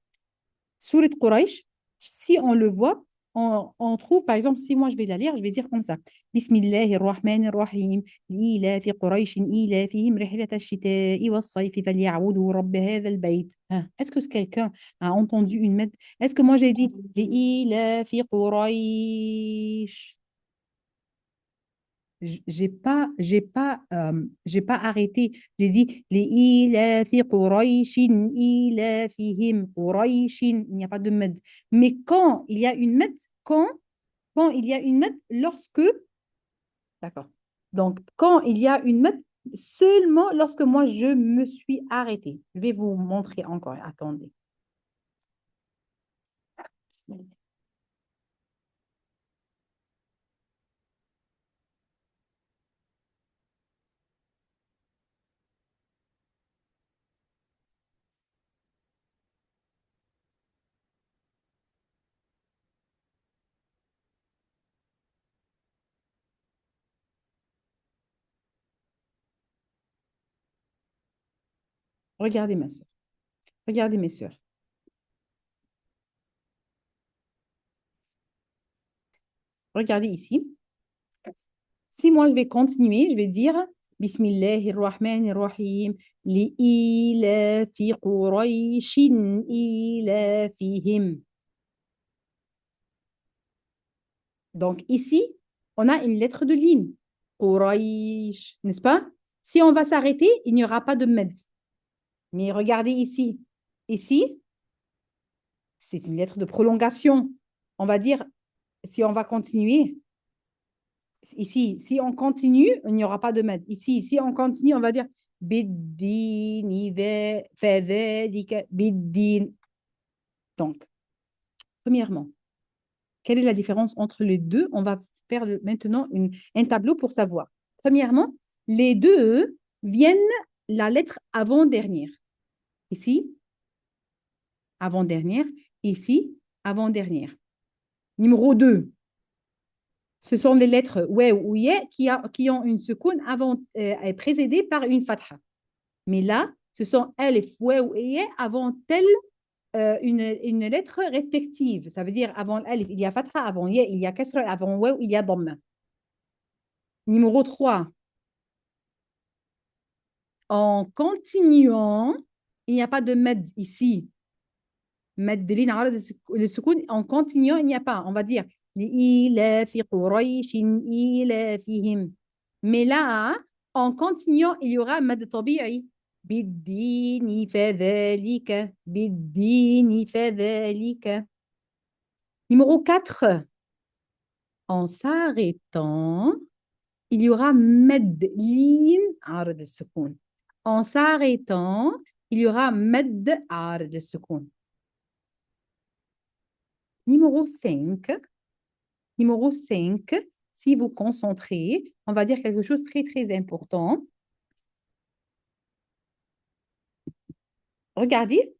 Speaker 1: Surat Quraysh, si on le voit, on trouve, par exemple, si moi je vais la lire, je vais dire comme ça. Bismillahirrahmanirrahim. لإيلاف قريش إيلافهم رحلة الشتاء والصيف فليعبدوا رب هذا البيت. Est-ce que quelqu'un a entendu une mette? Est-ce que moi j'ai dit لإيلاف قريش? J'ai pas arrêté. J'ai dit لإيلاف قريش إيلافهم قريش. Il n'y a pas de med. Mais quand il y a une med, quand il y a une med, lorsque, d'accord. Donc, quand il y a une med, seulement lorsque moi je me suis arrêtée. Je vais vous montrer encore. Attendez. Regardez ma soeur. Regardez mes soeurs. Regardez ici. Si moi je vais continuer, je vais dire Bismillahirrahmanirrahim. لإيلاف قريش إيلافهم. Donc ici, on a une lettre de ligne. Quraysh, n'est-ce pas? Si on va s'arrêter, il n'y aura pas de med. Mais regardez ici. Ici, c'est une lettre de prolongation. On va dire, si on va continuer, ici, si on continue, il n'y aura pas de med. Ici, si on continue, on va dire biddin, fadhalika, biddin. Donc, premièrement, quelle est la différence entre les deux? On va faire maintenant un tableau pour savoir. Premièrement, les deux viennent la lettre avant-dernière. Ici, avant-dernière. Ici, avant-dernière. Numéro 2. Ce sont les lettres ouais ou yeah qui ont une secoun avant, précédée par une fatha. Mais là, ce sont alif, ouais ou yeah avant telle une lettre respective. Ça veut dire avant alif, il y a fatha, avant yeah, il y a kasra, avant ouais, il y a dhamma. Numéro 3. En continuant, il n'y a pas de med ici. Med de ligne, le secoun, en continuant, il n'y a pas. On va dire لإيلاف قريش إيلافهم. Mais là, en continuant, il y aura mad طبيعي. بالدين فذلك بالدين فذلك. Numéro 4. En s'arrêtant, il y aura mad lin عارض السكون. En s'arrêtant, il y aura mad عارض السكون. Numéro 5. Numéro 5, si vous concentrez, on va dire quelque chose de très, très important. Regardez,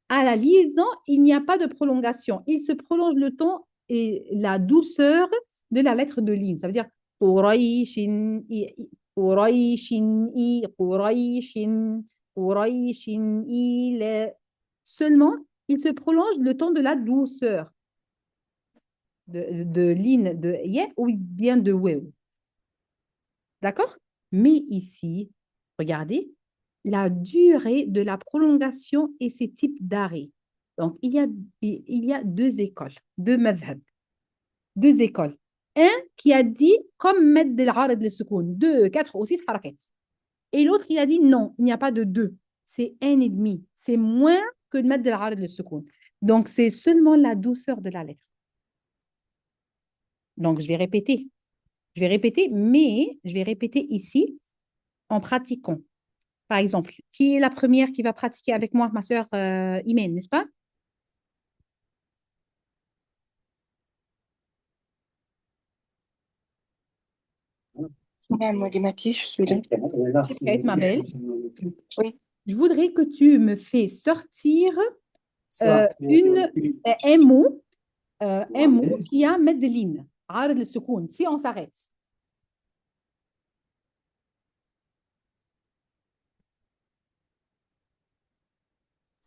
Speaker 1: à la liaison, il n'y a pas de prolongation. Il se prolonge le temps et la douceur de la lettre de ligne. Ça veut dire Qurayshin, Qurayshin, Qurayshin, Qurayshin, seulement, il se prolonge le temps de la douceur. De ligne de yeah ou bien de wew. D'accord? Mais ici, regardez, la durée de la prolongation et ses types d'arrêt. Donc, il y a deux écoles, deux madhab, deux écoles. un qui a dit comme مد العارض للسكون 2 4 ou 6 حركات et l'autre il a dit non il n'y a pas de 2 c'est 1,5 c'est moins que مد العارض للسكون donc c'est seulement la douceur de la lettre donc je vais répéter mais je vais répéter ici en pratiquant par exemple qui est la première qui va pratiquer avec moi ma sœur Imen n'est-ce pas
Speaker 2: نعم وليمتي je suis là.
Speaker 1: Kate, ma belle
Speaker 2: Oui.
Speaker 1: je voudrais que tu me fais sortir un mot qui a Medellin. عارض للسكون si on s'arrête.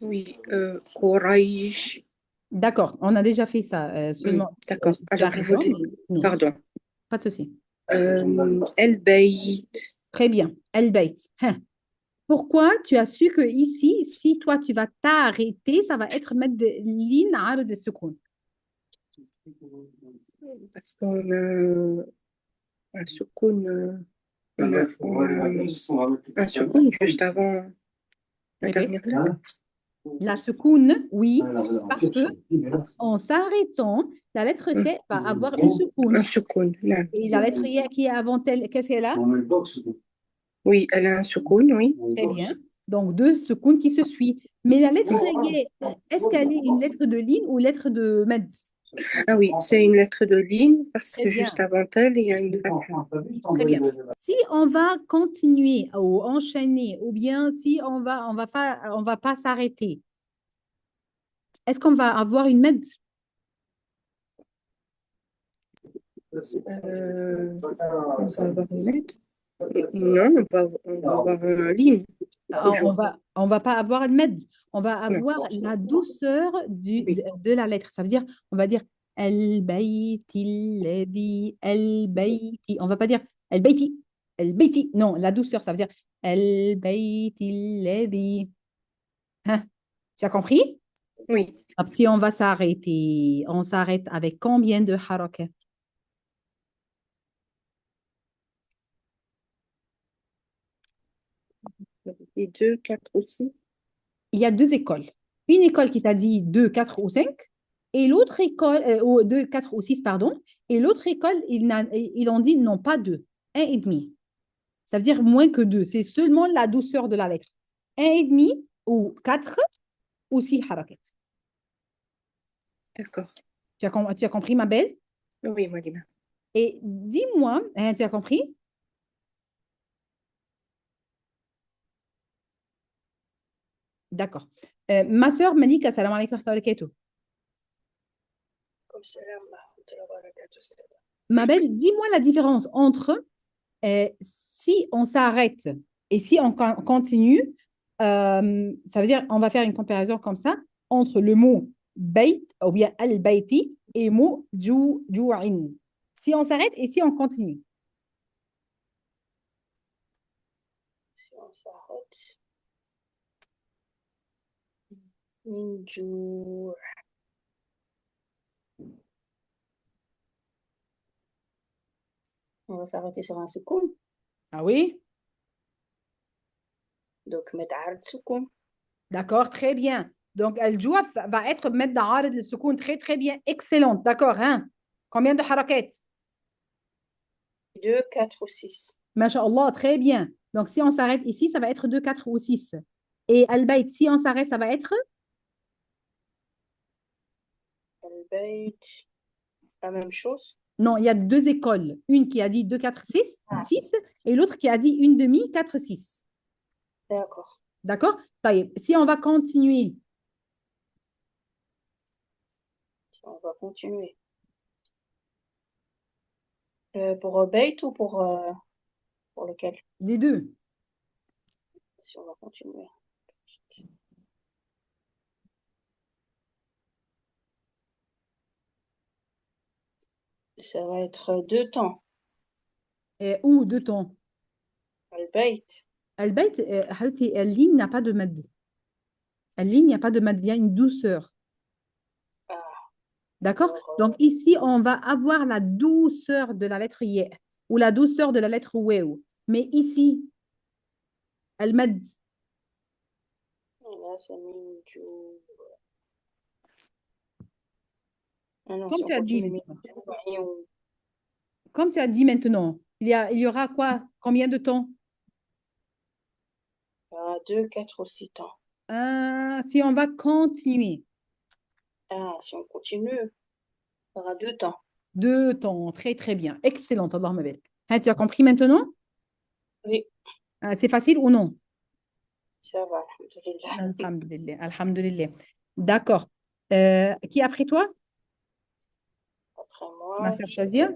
Speaker 2: Oui, courage.
Speaker 1: D'accord, on a déjà fait ça. Seulement,
Speaker 2: D'accord.
Speaker 1: tu as
Speaker 2: Alors,
Speaker 1: raison,
Speaker 2: voulez-
Speaker 1: mais non,
Speaker 2: Pardon.
Speaker 1: pas de souci.
Speaker 2: El Bayt.
Speaker 1: Très bien. El Bayt. Hein. Pourquoi tu as su que ici, si toi tu vas t'arrêter, ça va être Medellin عارض للسكون.
Speaker 2: Parce qu'on a un soukoun. On a un soukoun juste avant la
Speaker 1: Répète.
Speaker 2: dernière lettre.
Speaker 1: La secoune, oui, parce que en s'arrêtant, la lettre T va avoir une secoune.
Speaker 2: Un soukoun. Là.
Speaker 1: Et la lettre I qui est avant elle, qu'est-ce qu'elle a?
Speaker 2: Oui, elle a un soukoun, oui.
Speaker 1: Très bien. Donc, deux secounes qui se suivent. Mais la lettre Y, est-ce qu'elle est une lettre de ligne ou lettre de med?
Speaker 2: Ah oui, c'est une lettre de ligne parce
Speaker 1: Très
Speaker 2: que
Speaker 1: bien.
Speaker 2: juste avant elle, il y a une fatha.
Speaker 1: Très bien. Si on va continuer ou enchaîner, ou bien si on va pas s'arrêter, est-ce qu'on va avoir une med?
Speaker 2: On va avoir une lettre. Non, on va avoir une ligne.
Speaker 1: On va pas avoir une med. On va avoir la douceur de la lettre. Ça veut dire, on va dire al-bayti alladhi al-bayti. On va pas dire al-bayti. Al-bayti. Non, la douceur, ça veut dire al-bayti alladhi. Hein? Tu as compris?
Speaker 2: Oui.
Speaker 1: Alors, si on va s'arrêter, on s'arrête avec combien de harakat?
Speaker 2: Et 2, 4 aussi.
Speaker 1: Il y a deux écoles. Une école qui t'a dit 2, 4 ou 5, et l'autre école, ou 2, 4 ou 6, pardon, et l'autre école, ils ont dit non, pas 2, 1,5. Ça veut dire moins que 2. C'est seulement la douceur de la lettre. 1,5 ou 4 ou 6 harakat.
Speaker 2: D'accord.
Speaker 1: Tu as compris, ma belle?
Speaker 2: Oui, Malima.
Speaker 1: Et dis-moi, hein, tu as compris? D'accord. Ma soeur Malika, salam alaikum wa barakatuh. Ma belle, dis-moi la différence entre si on s'arrête et si on continue, ça veut dire on va faire une comparaison comme ça entre le mot bayt ou bien al-bayti et le mot ju'in. Si on s'arrête et si on continue.
Speaker 4: Si on s'arrête. Min jou'. On va s'arrêter sur un soukoun.
Speaker 1: Ah oui?
Speaker 4: Donc, mettre soukoun.
Speaker 1: D'accord, très bien. Donc, al-jua va être mettre dans le soukoun très très bien. Excellente, d'accord, hein? Combien de harakat?
Speaker 4: 2, 4 ou 6.
Speaker 1: Masha'Allah, très bien. Donc, si on s'arrête ici, ça va être 2, 4 ou 6. Et al-bayt, si on s'arrête, ça va être?
Speaker 4: Al-bayt, la même chose.
Speaker 1: Non, il y a deux écoles. Une qui a dit 2, 4, 6, 6 et l'autre qui a dit une demi, 4, 6.
Speaker 4: D'accord.
Speaker 1: D'accord? Taïeb. Si on va continuer,
Speaker 4: On va continuer. Pour bayt ou pour lequel?
Speaker 1: les deux.
Speaker 4: Si on va continuer. Ça va être 2 temps.
Speaker 1: Ou deux temps.
Speaker 4: Al-bayt.
Speaker 1: Al-bayt, حبيبتي, ligne n'a pas de mad. La ligne, il n'y a pas de mad, il y a une douceur.
Speaker 4: Ah.
Speaker 1: D'accord? Donc ici, on va avoir la douceur de la lettre Y ou la douceur de la lettre Waw. Mais ici, المد.
Speaker 4: Là, ça met du... Ah non,
Speaker 1: Comme
Speaker 4: si on
Speaker 1: tu as dit,
Speaker 4: continue les et on...
Speaker 1: comme tu as dit maintenant, il y aura quoi? Combien de temps?
Speaker 4: 2, 4 ou 6 temps.
Speaker 1: Si on va continuer,
Speaker 4: Ah, si on continue, on aura 2 temps.
Speaker 1: 2 temps. Très, très bien. Excellent. Allahumma barik. Hein, tu as compris maintenant?
Speaker 4: Oui,
Speaker 1: C'est facile ou non?
Speaker 4: ça va, alhamdoulilah.
Speaker 1: Alhamdulillah. Alhamdulillah. D'accord. Qui après toi?
Speaker 4: Après
Speaker 1: Ma
Speaker 4: moi,
Speaker 1: sœur
Speaker 4: c'est
Speaker 1: Shazia?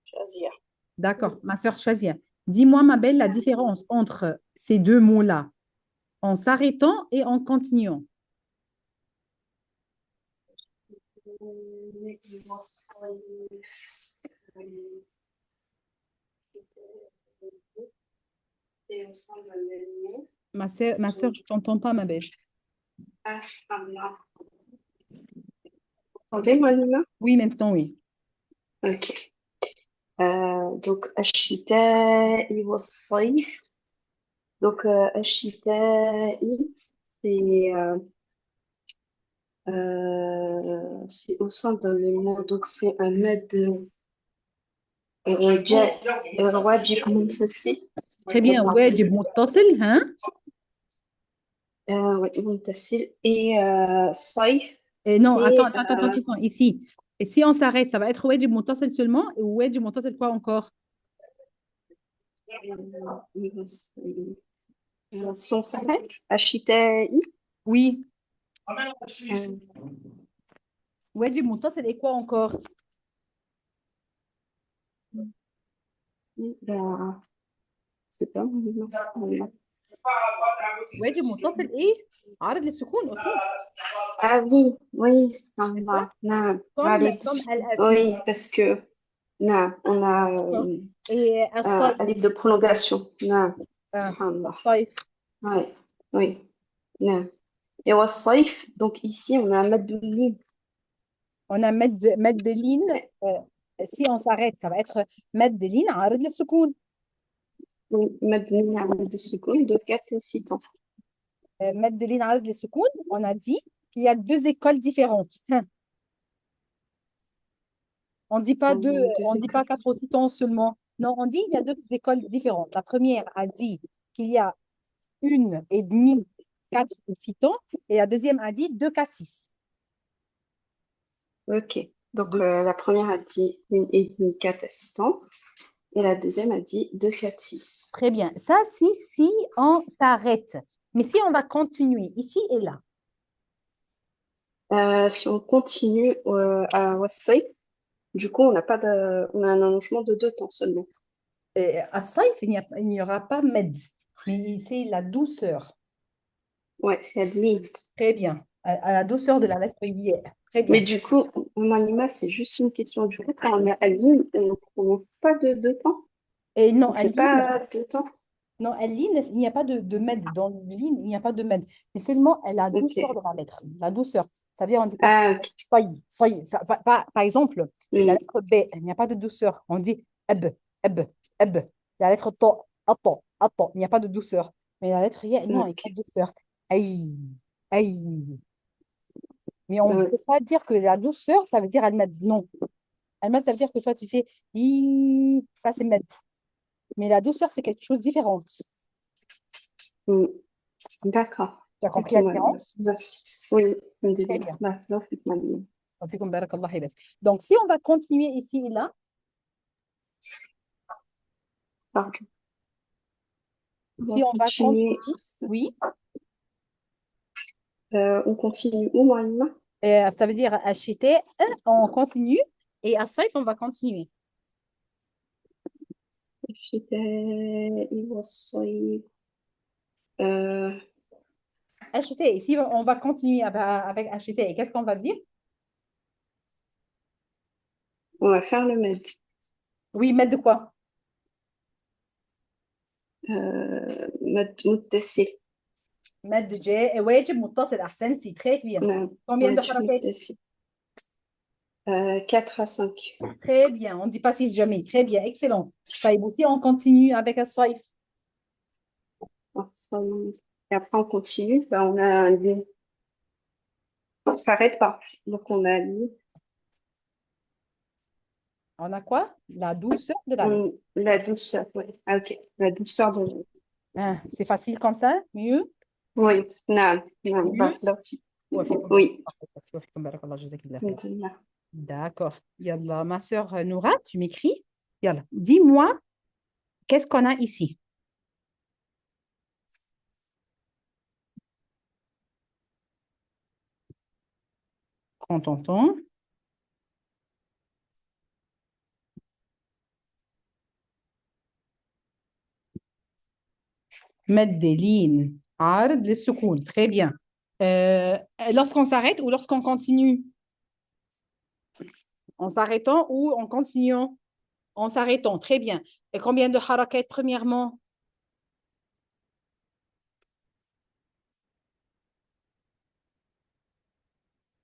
Speaker 4: Shazia.
Speaker 1: D'accord. Ma sœur Shazia. Dis-moi, ma belle, la différence entre ces deux mots-là, en s'arrêtant et en continuant. Ma sœur, je t'entends pas, ma belle.
Speaker 4: Entendez-moi, Nima?
Speaker 1: Oui, maintenant, oui.
Speaker 4: Ok. Donc, الشتاء والصيف. Donc, الشتاء, c'est au sein d'un mémo. Donc, c'est un mad واجب منفصل.
Speaker 1: Très bien. واجب متصل, hein?
Speaker 4: Ouais, منفصل. Et صيف,
Speaker 1: Et non,
Speaker 4: c'est
Speaker 1: attends. Ici. Et si on s'arrête, ça va être واجب متصل seulement ou واجب متصل quoi encore?
Speaker 4: si on s'arrête, الشتاء.
Speaker 1: Oui.
Speaker 4: euh,
Speaker 1: واجب متصل et quoi encore?
Speaker 4: ben, c'est pas mon
Speaker 1: واجب متصل et عارض للسكون aussi.
Speaker 4: Ah oui, oui, subhanallah. Non,
Speaker 1: Comme
Speaker 4: oui,
Speaker 1: الأسماء.
Speaker 4: parce que non, on a
Speaker 1: D'accord. Et الصيف.
Speaker 4: un livre de prolongation. Non,
Speaker 1: Ah,
Speaker 4: subhanallah.
Speaker 1: الصيف.
Speaker 4: Oui, oui, non. Et au saif, donc ici, on a un madouline.
Speaker 1: On a مد لين. Si on s'arrête, ça va être مد لين عارض للسكون.
Speaker 4: Madouline avec de secondes, de 4 et 6 temps.
Speaker 1: مد لين عارض للسكون, on a dit qu'il y a deux écoles différentes. On dit pas deux, on dit pas 4 ou 6 temps seulement. Non, on dit qu'il y a deux écoles différentes. La première a dit qu'il y a 1,5, 4 ou 6 temps, et la deuxième a dit 2, 4, 6.
Speaker 4: Ok, donc
Speaker 1: Deux.
Speaker 4: la première a dit 1,5, 4 assistants, et la deuxième a dit 2, 4, 6.
Speaker 1: Très bien. Ça, si on s'arrête. Mais si on va continuer ici et là.
Speaker 4: Si on continue à Wassai, du coup, on a un allongement de 2 temps seulement.
Speaker 1: À Saïf, il n'y aura pas med, mais c'est la douceur.
Speaker 4: Ouais, c'est Adeline.
Speaker 1: Très bien. À la douceur de la lettre I. Très
Speaker 4: Mais
Speaker 1: bien.
Speaker 4: du coup, Manima, c'est juste une question. Du coup, quand on est Adeline, on ne prend pas de 2 temps.
Speaker 1: Et non,
Speaker 4: On ne fait
Speaker 1: Aline,
Speaker 4: pas 2 temps.
Speaker 1: non, Aline, il n'y a pas de med. Dans l'ine, il n'y a pas de med. C'est seulement la douceur
Speaker 4: Ok.
Speaker 1: de la lettre. La douceur. Ça veut dire, on dit pas
Speaker 4: Ah, ok.
Speaker 1: soy. Par exemple, la lettre B, il n'y a pas de douceur. On dit eb, eb, eb. La lettre to, ato, ato. Il n'y a pas de douceur. Mais la lettre Y, non, il n'y a pas de douceur. Aïe, aïe. Mais on ne peut pas dire que la douceur, ça veut dire Almad. Non. Almad, ça veut dire que toi, tu fais I, ça c'est med. Mais la douceur, c'est quelque chose de différent.
Speaker 4: D'accord.
Speaker 1: Tu as
Speaker 4: Ok,
Speaker 1: compris la
Speaker 4: Manima.
Speaker 1: différence?
Speaker 4: Oui,
Speaker 1: Très bien.
Speaker 4: alhamdulillah.
Speaker 1: Donc, si on va continuer ici et là,
Speaker 4: Ok.
Speaker 1: si on va
Speaker 4: continuer.
Speaker 1: continuer, oui,
Speaker 4: On continue où, Manima?
Speaker 1: ça veut dire acheter, on continue, et à Saif, on va continuer. Acheter, ici, on va continuer avec acheter. Et qu'est-ce qu'on va dire?
Speaker 4: On va faire le med.
Speaker 1: Oui, mettre de quoi?
Speaker 4: متصل.
Speaker 1: مد جاء واجب متصل احسنتي très bien.
Speaker 4: نعم
Speaker 1: Combien de
Speaker 4: واجب
Speaker 1: حركات؟
Speaker 4: متصل. 4 à 5.
Speaker 1: Très bien. On ne dit pas 6 jamais. Très bien. Excellent. طيب, aussi, on continue avec الصيف.
Speaker 4: Et après, on continue. Bah, on s'arrête pas. Donc, on a lu
Speaker 1: On a quoi? La douceur de la lettre.
Speaker 4: la douceur. Ouais. Ah, ok. La douceur de.
Speaker 1: Hein, c'est facile comme ça? Mieux?
Speaker 4: Oui. Non, non,
Speaker 1: mieux
Speaker 4: بارك الله فيك.
Speaker 1: وفيكم
Speaker 4: Oui.
Speaker 1: وفيكم بارك الله جزاك الله خير.
Speaker 4: الحمد لله.
Speaker 1: D'accord. Yallah, ma sœur Noura, tu m'écris? Yallah. Dis-moi, qu'est-ce qu'on a ici? Prends ton temps. Mettre des lignes. عرض للسكون. Très bien. Lorsqu'on s'arrête ou lorsqu'on continue? En s'arrêtant ou en continuant? En s'arrêtant. Très bien. Et combien de harakat premièrement?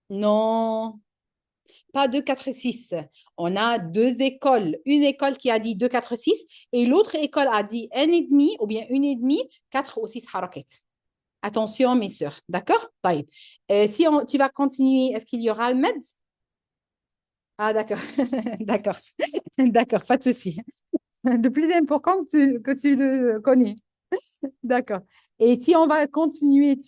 Speaker 1: Non, pas 2, 4 et 6. On a deux écoles. Une école qui a dit 2, 4, 6 et l'autre école a dit 1,5 ou bien 1,5, 4 ou 6 harakat. Attention, mes sœurs. D'accord? طيب. Si tu vas continuer, est-ce qu'il y aura le med? Ah, d'accord. D'accord. D'accord, pas de souci. Le plus important que tu le connais. D'accord. Et si on va continuer,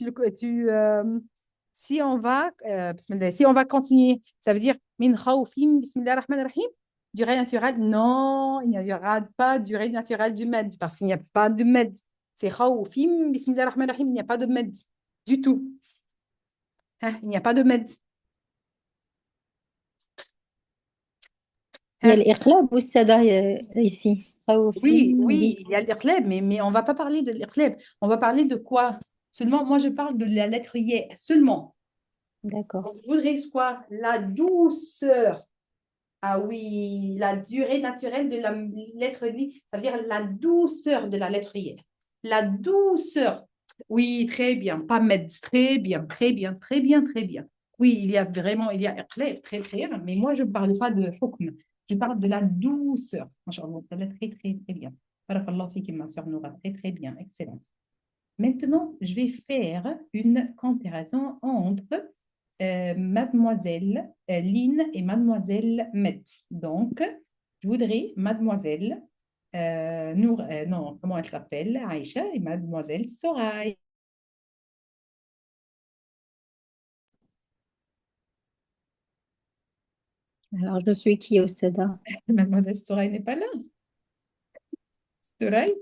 Speaker 1: si on va, bismillah, si on va continuer, ça veut dire min khawfim, bismillah rahman rahim, durée naturelle. Non, il n'y aura pas durée naturelle du med parce qu'il n'y a pas de med. C'est khawfim, bismillah rahman rahim, il n'y a pas de med du tout. Hein, il n'y a pas de med.
Speaker 5: Il y a
Speaker 1: Hein.
Speaker 5: الإقلاب والسدى ici.
Speaker 1: Oui,
Speaker 5: خوفين
Speaker 1: oui, il y a l'irleb, mais on ne va pas parler de l'irleb. On va parler de quoi? Seulement, moi, je parle de la lettre Y, seulement.
Speaker 5: D'accord.
Speaker 1: Donc, je voudrais quoi? La douceur. Ah oui, la durée naturelle de la lettre I, ça veut dire la douceur de la lettre Y. La douceur. Oui, très bien. Pas med, très bien, très bien, très bien, très bien. Oui, il y a vraiment, il y a iqlab, très, très bien. Mais moi, je ne parle pas de hukm. Je parle de la douceur. Machallah, très, très, très, très bien. Barakallahu fiki, ma soeur Noura, très, très bien, excellent. Maintenant, je vais faire une comparaison entre Mademoiselle Lynn et Mademoiselle Met. Donc, je voudrais Mademoiselle non, comment elle s'appelle? Aïcha et Mademoiselle Soraya.
Speaker 5: Alors, je suis qui au SEDA?
Speaker 1: Mademoiselle Soraya n'est pas là. Soraya,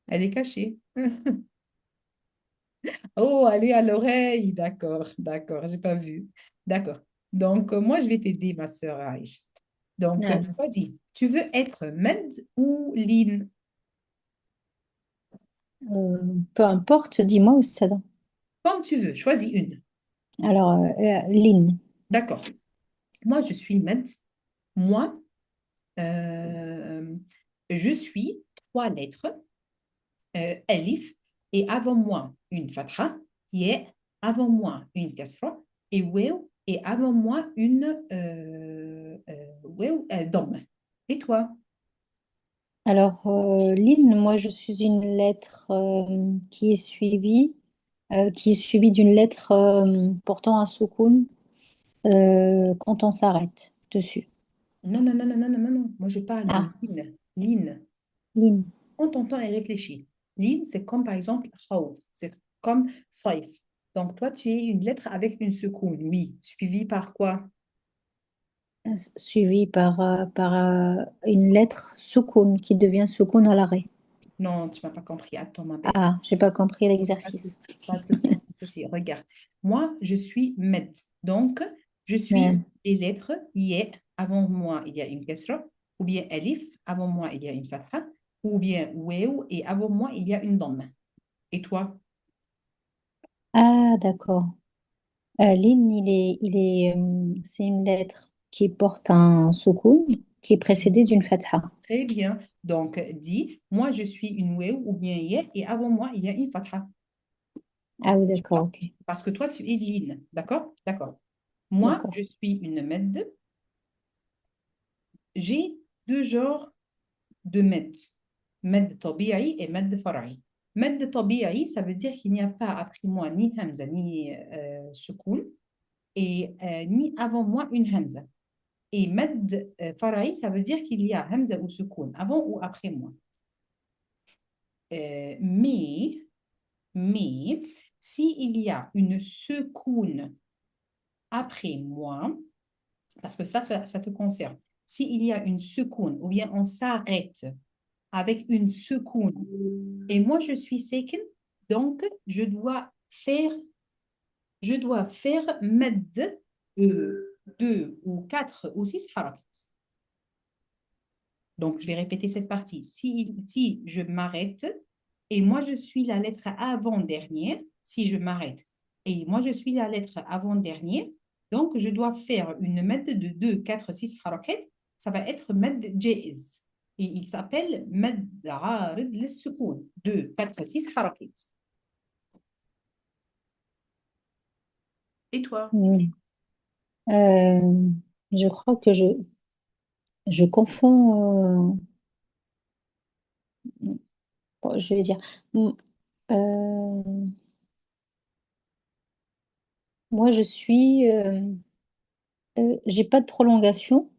Speaker 1: elle est cachée. Oh, elle est à l'oreille. D'accord, d'accord, j'ai pas vu. D'accord. Donc, moi, je vais t'aider, ma sœur Aïcha. Donc,
Speaker 5: Ah,
Speaker 1: vas-y, tu veux être Med ou Lynn?
Speaker 5: peu importe, dis-moi au SEDA.
Speaker 1: Comme tu veux, choisis une.
Speaker 5: Alors, Lynn.
Speaker 1: D'accord. Moi, je suis Med. Moi, euh, je suis trois lettres, Alif, et avant moi une fatha, Ye, avant moi une kasra, et Wew, et avant moi une Dom. Et toi?
Speaker 5: Alors, Lynn, moi, je suis une lettre qui est suivie d'une lettre portant un soukoun quand on s'arrête dessus.
Speaker 1: Non, non, non, non, non, non, non, non. Moi, je parle de
Speaker 5: Ah,
Speaker 1: Lynn. Lynn.
Speaker 5: Lynn.
Speaker 1: On t'entend et réfléchis. Lynn, c'est comme par exemple Khawf, c'est comme Saif. Donc, toi, tu es une lettre avec une secoune, oui. Suivi par quoi?
Speaker 5: Suivi par une lettre soukoun qui devient soukoun à l'arrêt.
Speaker 1: Non, tu m'as pas compris. Attends, ma belle.
Speaker 5: Ah, j'ai pas compris
Speaker 1: Pas de souci,
Speaker 5: l'exercice.
Speaker 1: pas de souci, pas de souci. Regarde, moi, je suis Med. Donc, je
Speaker 5: Ouais.
Speaker 1: suis les lettres Ye. Avant moi, il y a une kasra. Ou bien Alif. Avant moi, il y a une fatha. Ou bien Wew. Et avant moi, il y a une Damme. Et toi?
Speaker 5: Ah, d'accord. Lynn, c'est une lettre qui porte un soukoun qui est précédée d'une fatha.
Speaker 1: Très bien. Donc, dis, moi, je suis une Wew ou bien Ye. Et avant moi, il y a une fatha.
Speaker 5: Ah oui, d'accord, ok.
Speaker 1: Parce que toi, tu es Lin. D'accord? D'accord. Moi,
Speaker 5: D'accord.
Speaker 1: je suis une Med. j'ai deux genres de med. Med tabi'i et med far'i. Med tabi'i, ça veut dire qu'il n'y a pas après moi ni hamza ni sukoun et ni avant moi une hamza. Et med far'i, ça veut dire qu'il y a hamza ou sukoun avant ou après moi. Mais s'il y a une sukoun après moi, parce que ça te concerne, s'il y a une sukoun ou bien on s'arrête avec une sukoun et moi je suis sakin, donc je dois faire med 2 ou 4 ou 6 harakat. Donc, je vais répéter cette partie. Si je m'arrête et moi, je suis la lettre avant-dernière, si je m'arrête et moi, je suis la lettre avant-dernière, donc je dois faire une med de 2, 4, 6 harakat. Ça va être med jaiz. Et il s'appelle med arid lis-sukoun. 2, 4, 6 harakat. Et toi?
Speaker 5: Oui. Je crois que je confonds, je vais dire, mm, euh, moi je suis, j'ai pas de prolongation,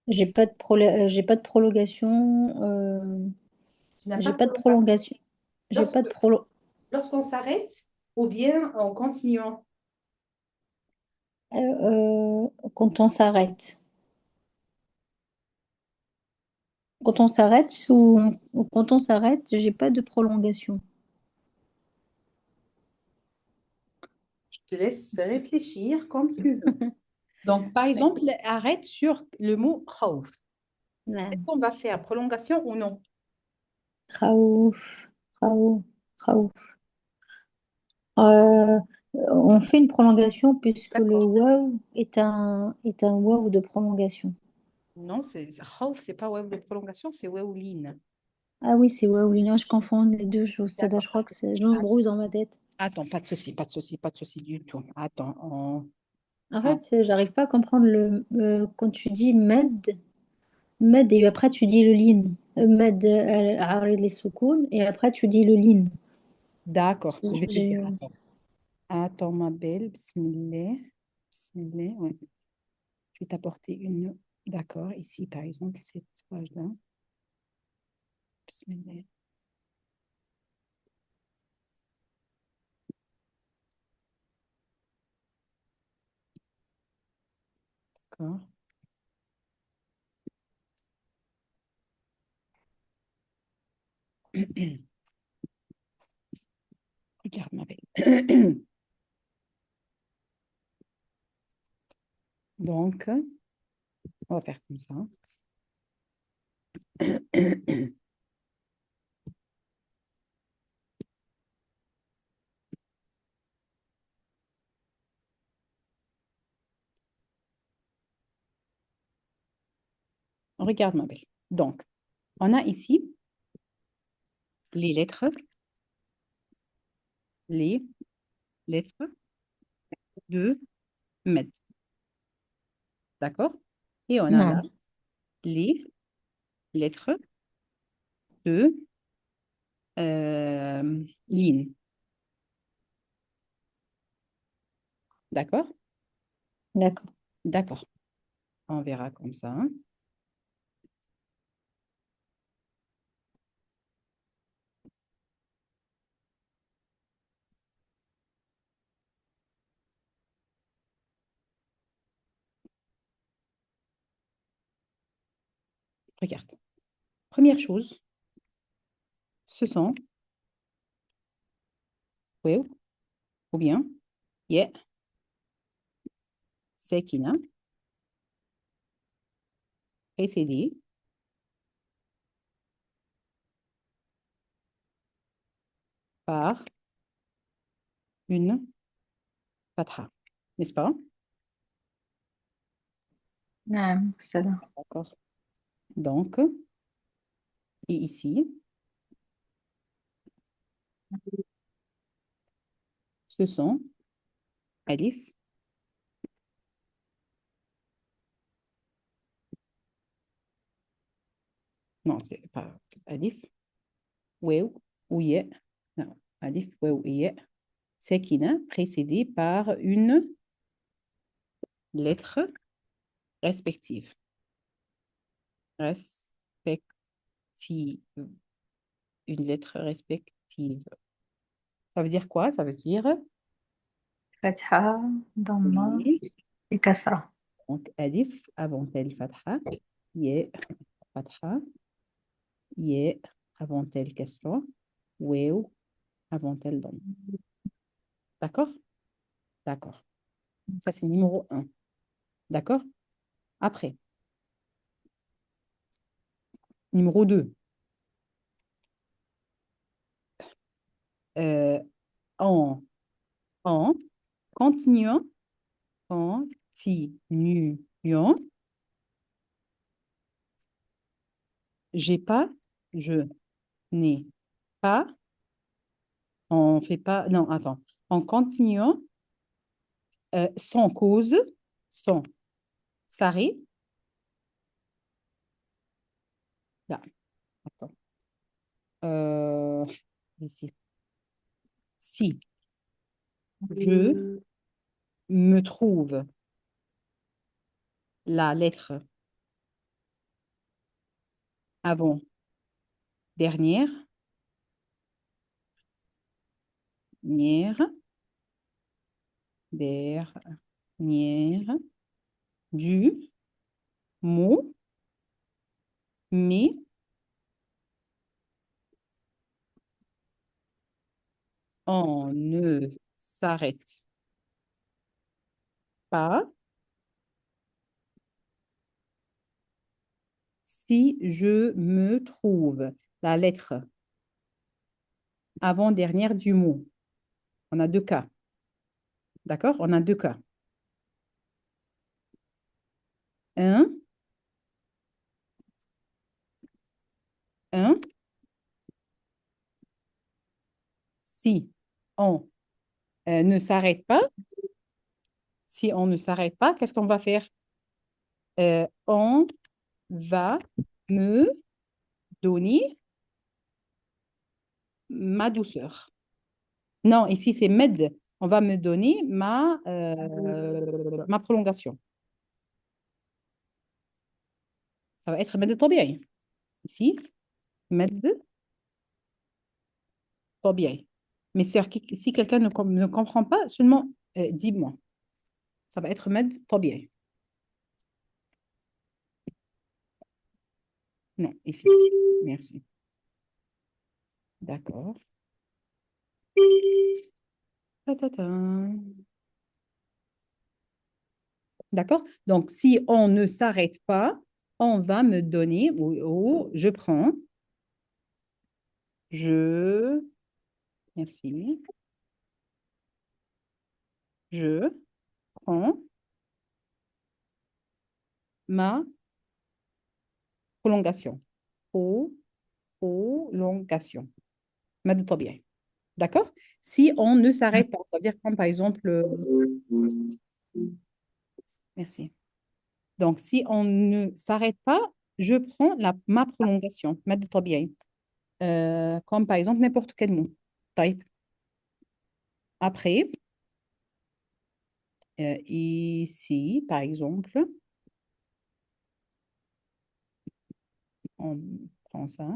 Speaker 5: j'ai pas de prolongation,
Speaker 1: Tu n'as
Speaker 5: j'ai
Speaker 1: pas de
Speaker 5: pas de
Speaker 1: prolongation.
Speaker 5: prolongation, j'ai pas de prolo-
Speaker 1: Lorsqu'on s'arrête ou bien en continuant.
Speaker 5: quand on s'arrête. Quand on s'arrête ou quand on s'arrête, j'ai pas de prolongation.
Speaker 1: Je te laisse réfléchir comme tu veux. Donc, par exemple, arrête sur le mot khawf. Est-ce
Speaker 5: نعم.
Speaker 1: qu'on va faire prolongation ou non?
Speaker 5: خوف خوف خوف. Euh, on fait une prolongation puisque le
Speaker 1: D'accord.
Speaker 5: waouh est un waouh de prolongation.
Speaker 1: Non, khawf, c'est pas web de prolongation, c'est wawlin.
Speaker 5: Ah oui, c'est waouh. Non, je confonds les deux choses. Ça,
Speaker 1: D'accord.
Speaker 5: je crois que je m'embrouille dans ma tête.
Speaker 1: Attends, pas de souci, pas de souci, pas de souci du tout. Attends,
Speaker 5: En
Speaker 1: ah,
Speaker 5: fait, j'arrive pas à comprendre quand tu dis med et après tu dis le lin. Med عارض للسكون et après tu dis le lin.
Speaker 1: d'accord, je vais te dire.
Speaker 5: J'ai-
Speaker 1: Attends, attends ma belle, bismillah. Bismillah, ouais. Je vais t'apporter une. D'accord, ici par exemple, cette page-là. Bismillah. D'accord. Regarde ma belle. Donc, on va faire comme ça. Regarde ma belle. Donc, on a ici les lettres de med. D'accord? Et on a là
Speaker 5: نعم.
Speaker 1: les lettres de ligne. D'accord?
Speaker 5: D'accord.
Speaker 1: D'accord. On verra comme ça, hein. Regarde. Première chose, ce sont ouais ou bien yeah, sekina, précédé par une fatha. N'est-ce pas?
Speaker 5: نعم أستاذة.
Speaker 1: D'accord. Donc, et ici, ce sont alif, Non, c'est pas alif. Waw ou ya. Non, alif, waw et ya. Sakina, précédée par une lettre respective. Respective. Une lettre respective. Ça veut dire quoi? Ça veut dire
Speaker 5: Fatha, Dhamma
Speaker 1: oui.
Speaker 5: et Kasra.
Speaker 1: Donc, alif avant-elle fatha, ya fatha, ya avant-elle kasra, waw avant-elle dhamma. D'accord? D'accord. Ça, c'est numéro 1. D'accord? Après, numéro 2. En continuant, j'ai pas, je n'ai pas, on fait pas, non, attends. En continuant, sans cause, sans s'arrêt. Là, attends. Ici. Si je me trouve la lettre avant dernière, dernière du mot, mais on ne s'arrête pas si je me trouve la lettre avant-dernière du mot. On a deux cas. D'accord? On a deux cas. Un, si on ne s'arrête pas, si on ne s'arrête pas, qu'est-ce qu'on va faire? On va me donner ma douceur. Non, ici c'est med. On va me donner ma prolongation. Ça va être med طبيعي. Ici, med طبيعي. Mes sœurs, si quelqu'un ne comprend pas, seulement dis-moi. Ça va être med طبيعي. Non, ici. Merci. D'accord. D'accord? Donc, si on ne s'arrête pas, on va me donner, ou je prends, merci, je prends ma prolongation. Prolongation. مد طبيعي. D'accord? Si on ne s'arrête pas, ça veut dire comme par exemple, merci. Donc, si on ne s'arrête pas, je prends ma prolongation. مد طبيعي. Comme par exemple n'importe quel mot. طيب. Après, ici, par exemple, on prend ça.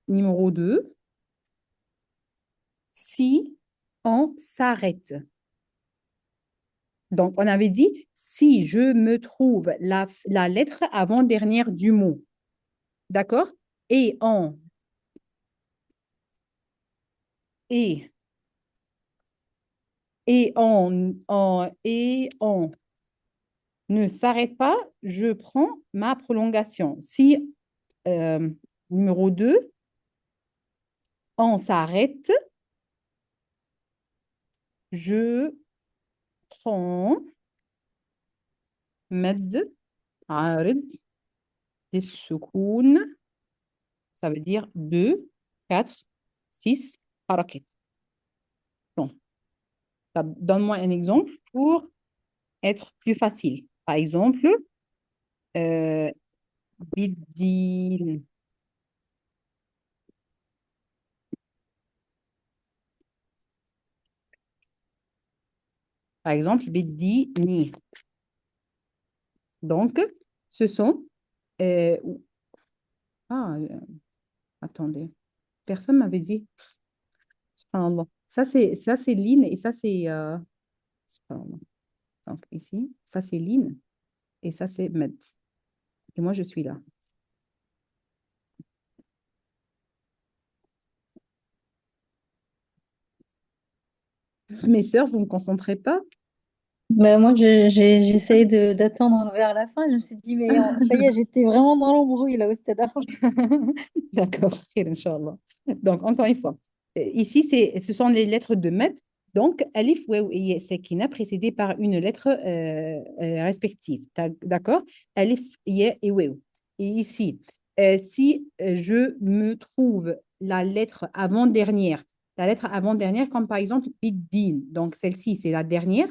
Speaker 1: Numéro 2, si on s'arrête. Donc, on avait dit, si je me trouve la lettre avant-dernière du mot. D'accord? Et on ne s'arrête pas, je prends ma prolongation. Si, numéro 2, on s'arrête, je prends مد عارض للسكون. Ça veut dire 2, 4, 6 حركات. Bon. Donne-moi un exemple pour être plus facile. Par exemple, euh, بدي par exemple, بديني. Donc, ce sont... euh, ah, attendez. Personne m'avait dit. Subhanallah. Ça, c'est Lynn et ça, c'est... subhanallah. Donc, ici, ça, c'est Lynn et ça, c'est Med. Et moi, je suis là. Mes sœurs, vous ne me concentrez pas?
Speaker 5: Ben, moi, j'essayais d'attendre vers la fin. Je me suis dit, mais ça y est, j'étais vraiment dans l'embrouille là, au stade.
Speaker 1: D'accord, khir, Inch'Allah. Donc, encore une fois, ici, ce sont les lettres de Med. Donc, Alif, Waw et Ya Sakina précédées par une lettre respective. D'accord? Alif, Ya et Waw. Et ici, si je me trouve la lettre avant-dernière, comme par exemple Biddin. Donc, celle-ci, c'est la dernière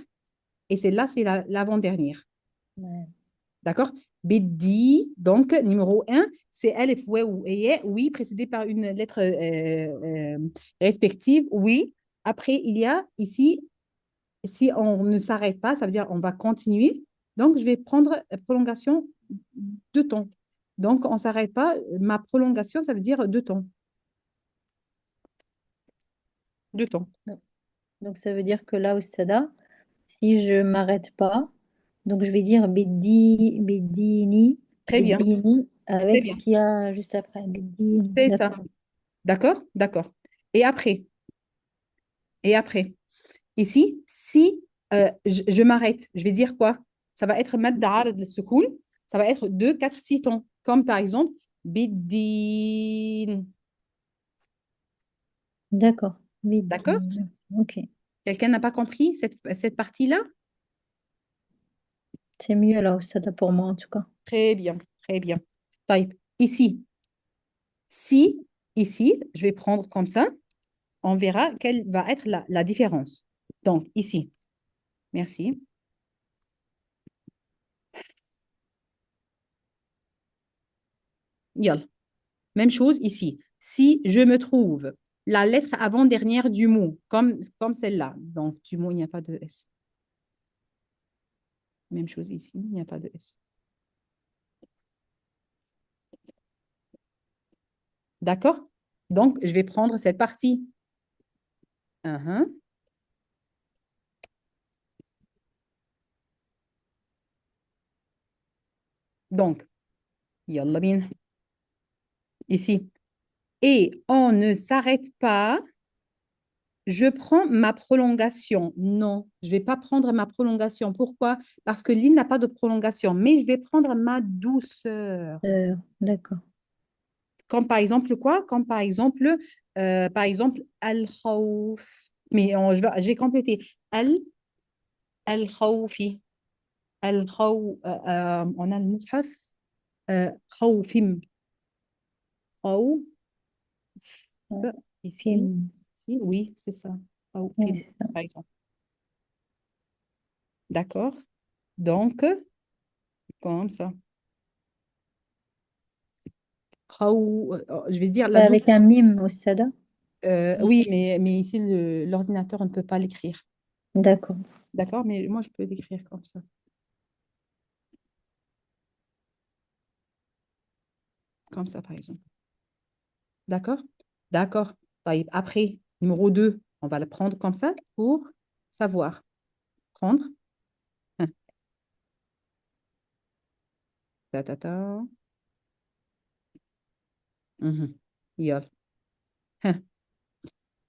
Speaker 1: et celle-là, c'est l'avant-dernière.
Speaker 5: Ouais.
Speaker 1: D'accord? Bedi, donc numéro un, c'est Alif, Waw et Ya, oui, précédé par une lettre respective, oui. Après, il y a ici, si on ne s'arrête pas, ça veut dire on va continuer. Donc, je vais prendre prolongation de temps. Donc, on ne s'arrête pas. Ma prolongation, ça veut dire deux temps. Deux temps.
Speaker 5: Donc, ça veut dire que là, au stade, si je m'arrête pas, donc je vais dire Bedini,
Speaker 1: Très bien, très
Speaker 5: avec ce
Speaker 1: bien.
Speaker 5: qu'il y a juste après. Bedini,
Speaker 1: C'est ça.
Speaker 5: d'accord.
Speaker 1: D'accord? D'accord. Et après, et après. Ici, si je m'arrête, je vais dire quoi? Ça va être mad d'arad le soukoun, ça va être 2, 4, 6 tons. Comme par exemple, bidin.
Speaker 5: D'accord.
Speaker 1: D'accord?
Speaker 5: Bedini. Ok.
Speaker 1: Quelqu'un n'a pas compris cette partie-là?
Speaker 5: C'est mieux là, au stade pour moi en tout cas.
Speaker 1: Très bien, très bien. Taïb. Ici, si, ici, je vais prendre comme ça, on verra quelle va être la différence. Donc, ici, merci. Yalla. Même chose ici. Si je me trouve la lettre avant-dernière du mot, comme celle-là, donc du mot, il n'y a pas de S. Même chose ici, il n'y a pas de S. D'accord? Donc, je vais prendre cette partie. Uhum. Donc, yalla bin, ici. Et on ne s'arrête pas. Je prends ma prolongation. Non, je ne vais pas prendre ma prolongation. Pourquoi? Parce que l'île n'a pas de prolongation, mais je vais prendre ma douceur.
Speaker 5: D'accord.
Speaker 1: Comme Comme par exemple, al-khawf. Mais je vais compléter. Al-khawfi. On a le mushaf. Khawfim. Khawf.
Speaker 5: Ouais.
Speaker 1: Ici.
Speaker 5: Film.
Speaker 1: Ici, oui, c'est ça.
Speaker 5: Ouais,
Speaker 1: Khawfim,
Speaker 5: c'est ça.
Speaker 1: par exemple. D'accord? Donc, comme ça. Je vais dire la douce.
Speaker 5: Avec un mime au stade.
Speaker 1: Oui, mais ici, l'ordinateur, on ne peut pas l'écrire.
Speaker 5: D'accord.
Speaker 1: D'accord? Mais moi, je peux l'écrire comme ça. Comme ça, par exemple. D'accord? D'accord. Taïb. Après, numéro 2, on va le prendre comme ça pour savoir. Prendre. Hein. Ta, ta, ta. Mhm. Yol. Hein.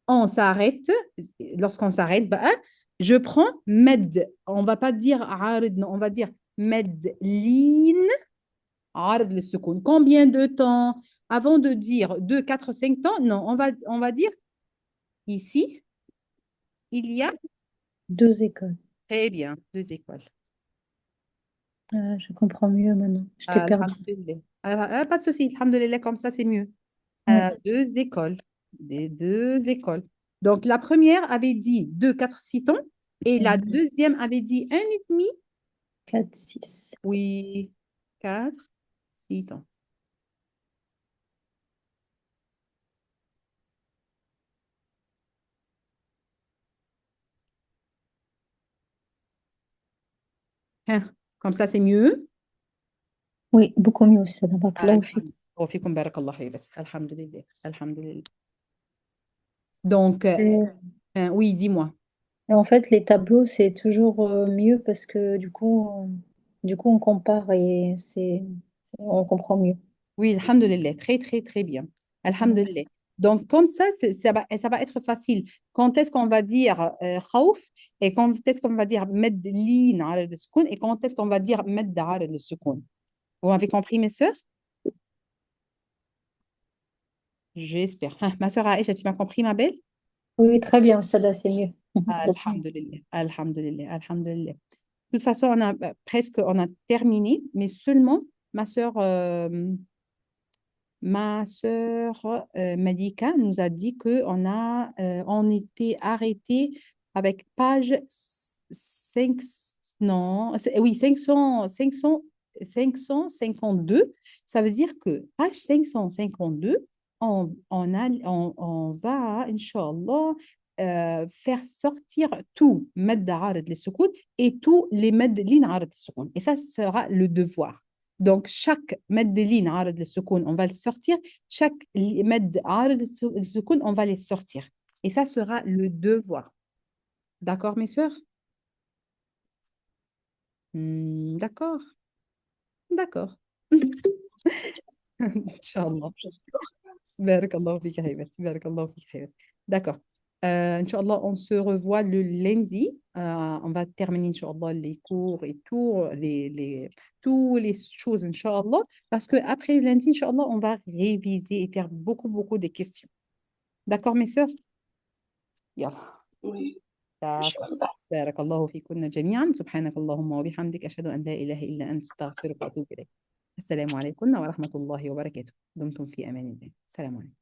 Speaker 1: On s'arrête. Lorsqu'on s'arrête, bah, hein, je prends med. On va pas dire arid, non, on va dire medlin arid le soukoun. Combien de temps avant de dire 2, 4, 5 temps? Non, on va dire ici, il y a
Speaker 5: 2 écoles.
Speaker 1: très bien 2 écoles.
Speaker 5: Je comprends mieux maintenant. Je t'ai perdu.
Speaker 1: Alhamdulillah. Pas de souci, alhamdulillah, comme ça, c'est mieux.
Speaker 5: Ouais.
Speaker 1: 2 écoles. Des 2 écoles. Donc, la première avait dit 2, 4, 6 tons et la
Speaker 5: Mhm.
Speaker 1: deuxième avait dit 1,5
Speaker 5: 4, 6.
Speaker 1: Oui, 4, 6 temps. Hein, comme ça, c'est mieux.
Speaker 5: Oui, beaucoup mieux, ça barakallahu fik.
Speaker 1: وفيكم بارك الله فيك بس الحمد لله الحمد لله. Donc, oui, dis-moi.
Speaker 5: Et en fait, les tableaux, c'est toujours mieux parce que du coup, on compare et on comprend mieux.
Speaker 1: Oui, alhamdulillah, très, très, très bien. Alhamdulillah. Donc, comme ça, ça va être facile. Quand est-ce qu'on va dire khawf et quand est-ce qu'on va dire med lin ala al-sukun et quand est-ce qu'on va dire med ala al-sukun. Vous m'avez compris, mes sœurs? J'espère. Ah, ma sœur Aïcha, tu m'as compris, ma belle?
Speaker 5: Oui, très bien, ça là, c'est mieux.
Speaker 1: Alhamdulillah, alhamdulillah, alhamdulillah. De toute façon, on a terminé, mais seulement ma sœur Malika nous a dit on était arrêté avec page 5, non, oui, 552. Ça veut dire que page 552, on va, Inch'Allah, faire sortir tout mad arid les soukoun et tous les mad lin arid soukoun. Et ça sera le devoir. Donc, chaque mad lin arid les soukoun, on va le sortir. Chaque mad arid les soukoun, on va les sortir. Et ça sera le devoir. D'accord, mes sœurs? D'accord. D'accord. Inch'Allah. Barakallahu fika haybati, barakallahu fika haybati. D'accord. Inch'Allah, on se revoit le lundi. On va terminer, Inch'Allah, les cours et tout, toutes les choses, Inch'Allah. Parce qu'après le lundi, Inch'Allah, on va réviser et faire beaucoup, beaucoup de questions. D'accord, mes sœurs? Yallah.
Speaker 4: Oui,
Speaker 1: D'accord.
Speaker 4: Inch'Allah.
Speaker 1: بارك الله فيكن جميعا سبحانك اللهم وبحمدك أشهد أن لا إله إلا أنت أستغفرك وأتوب إليك السلام عليكم ورحمة الله وبركاته دمتم في أمان الله السلام عليكم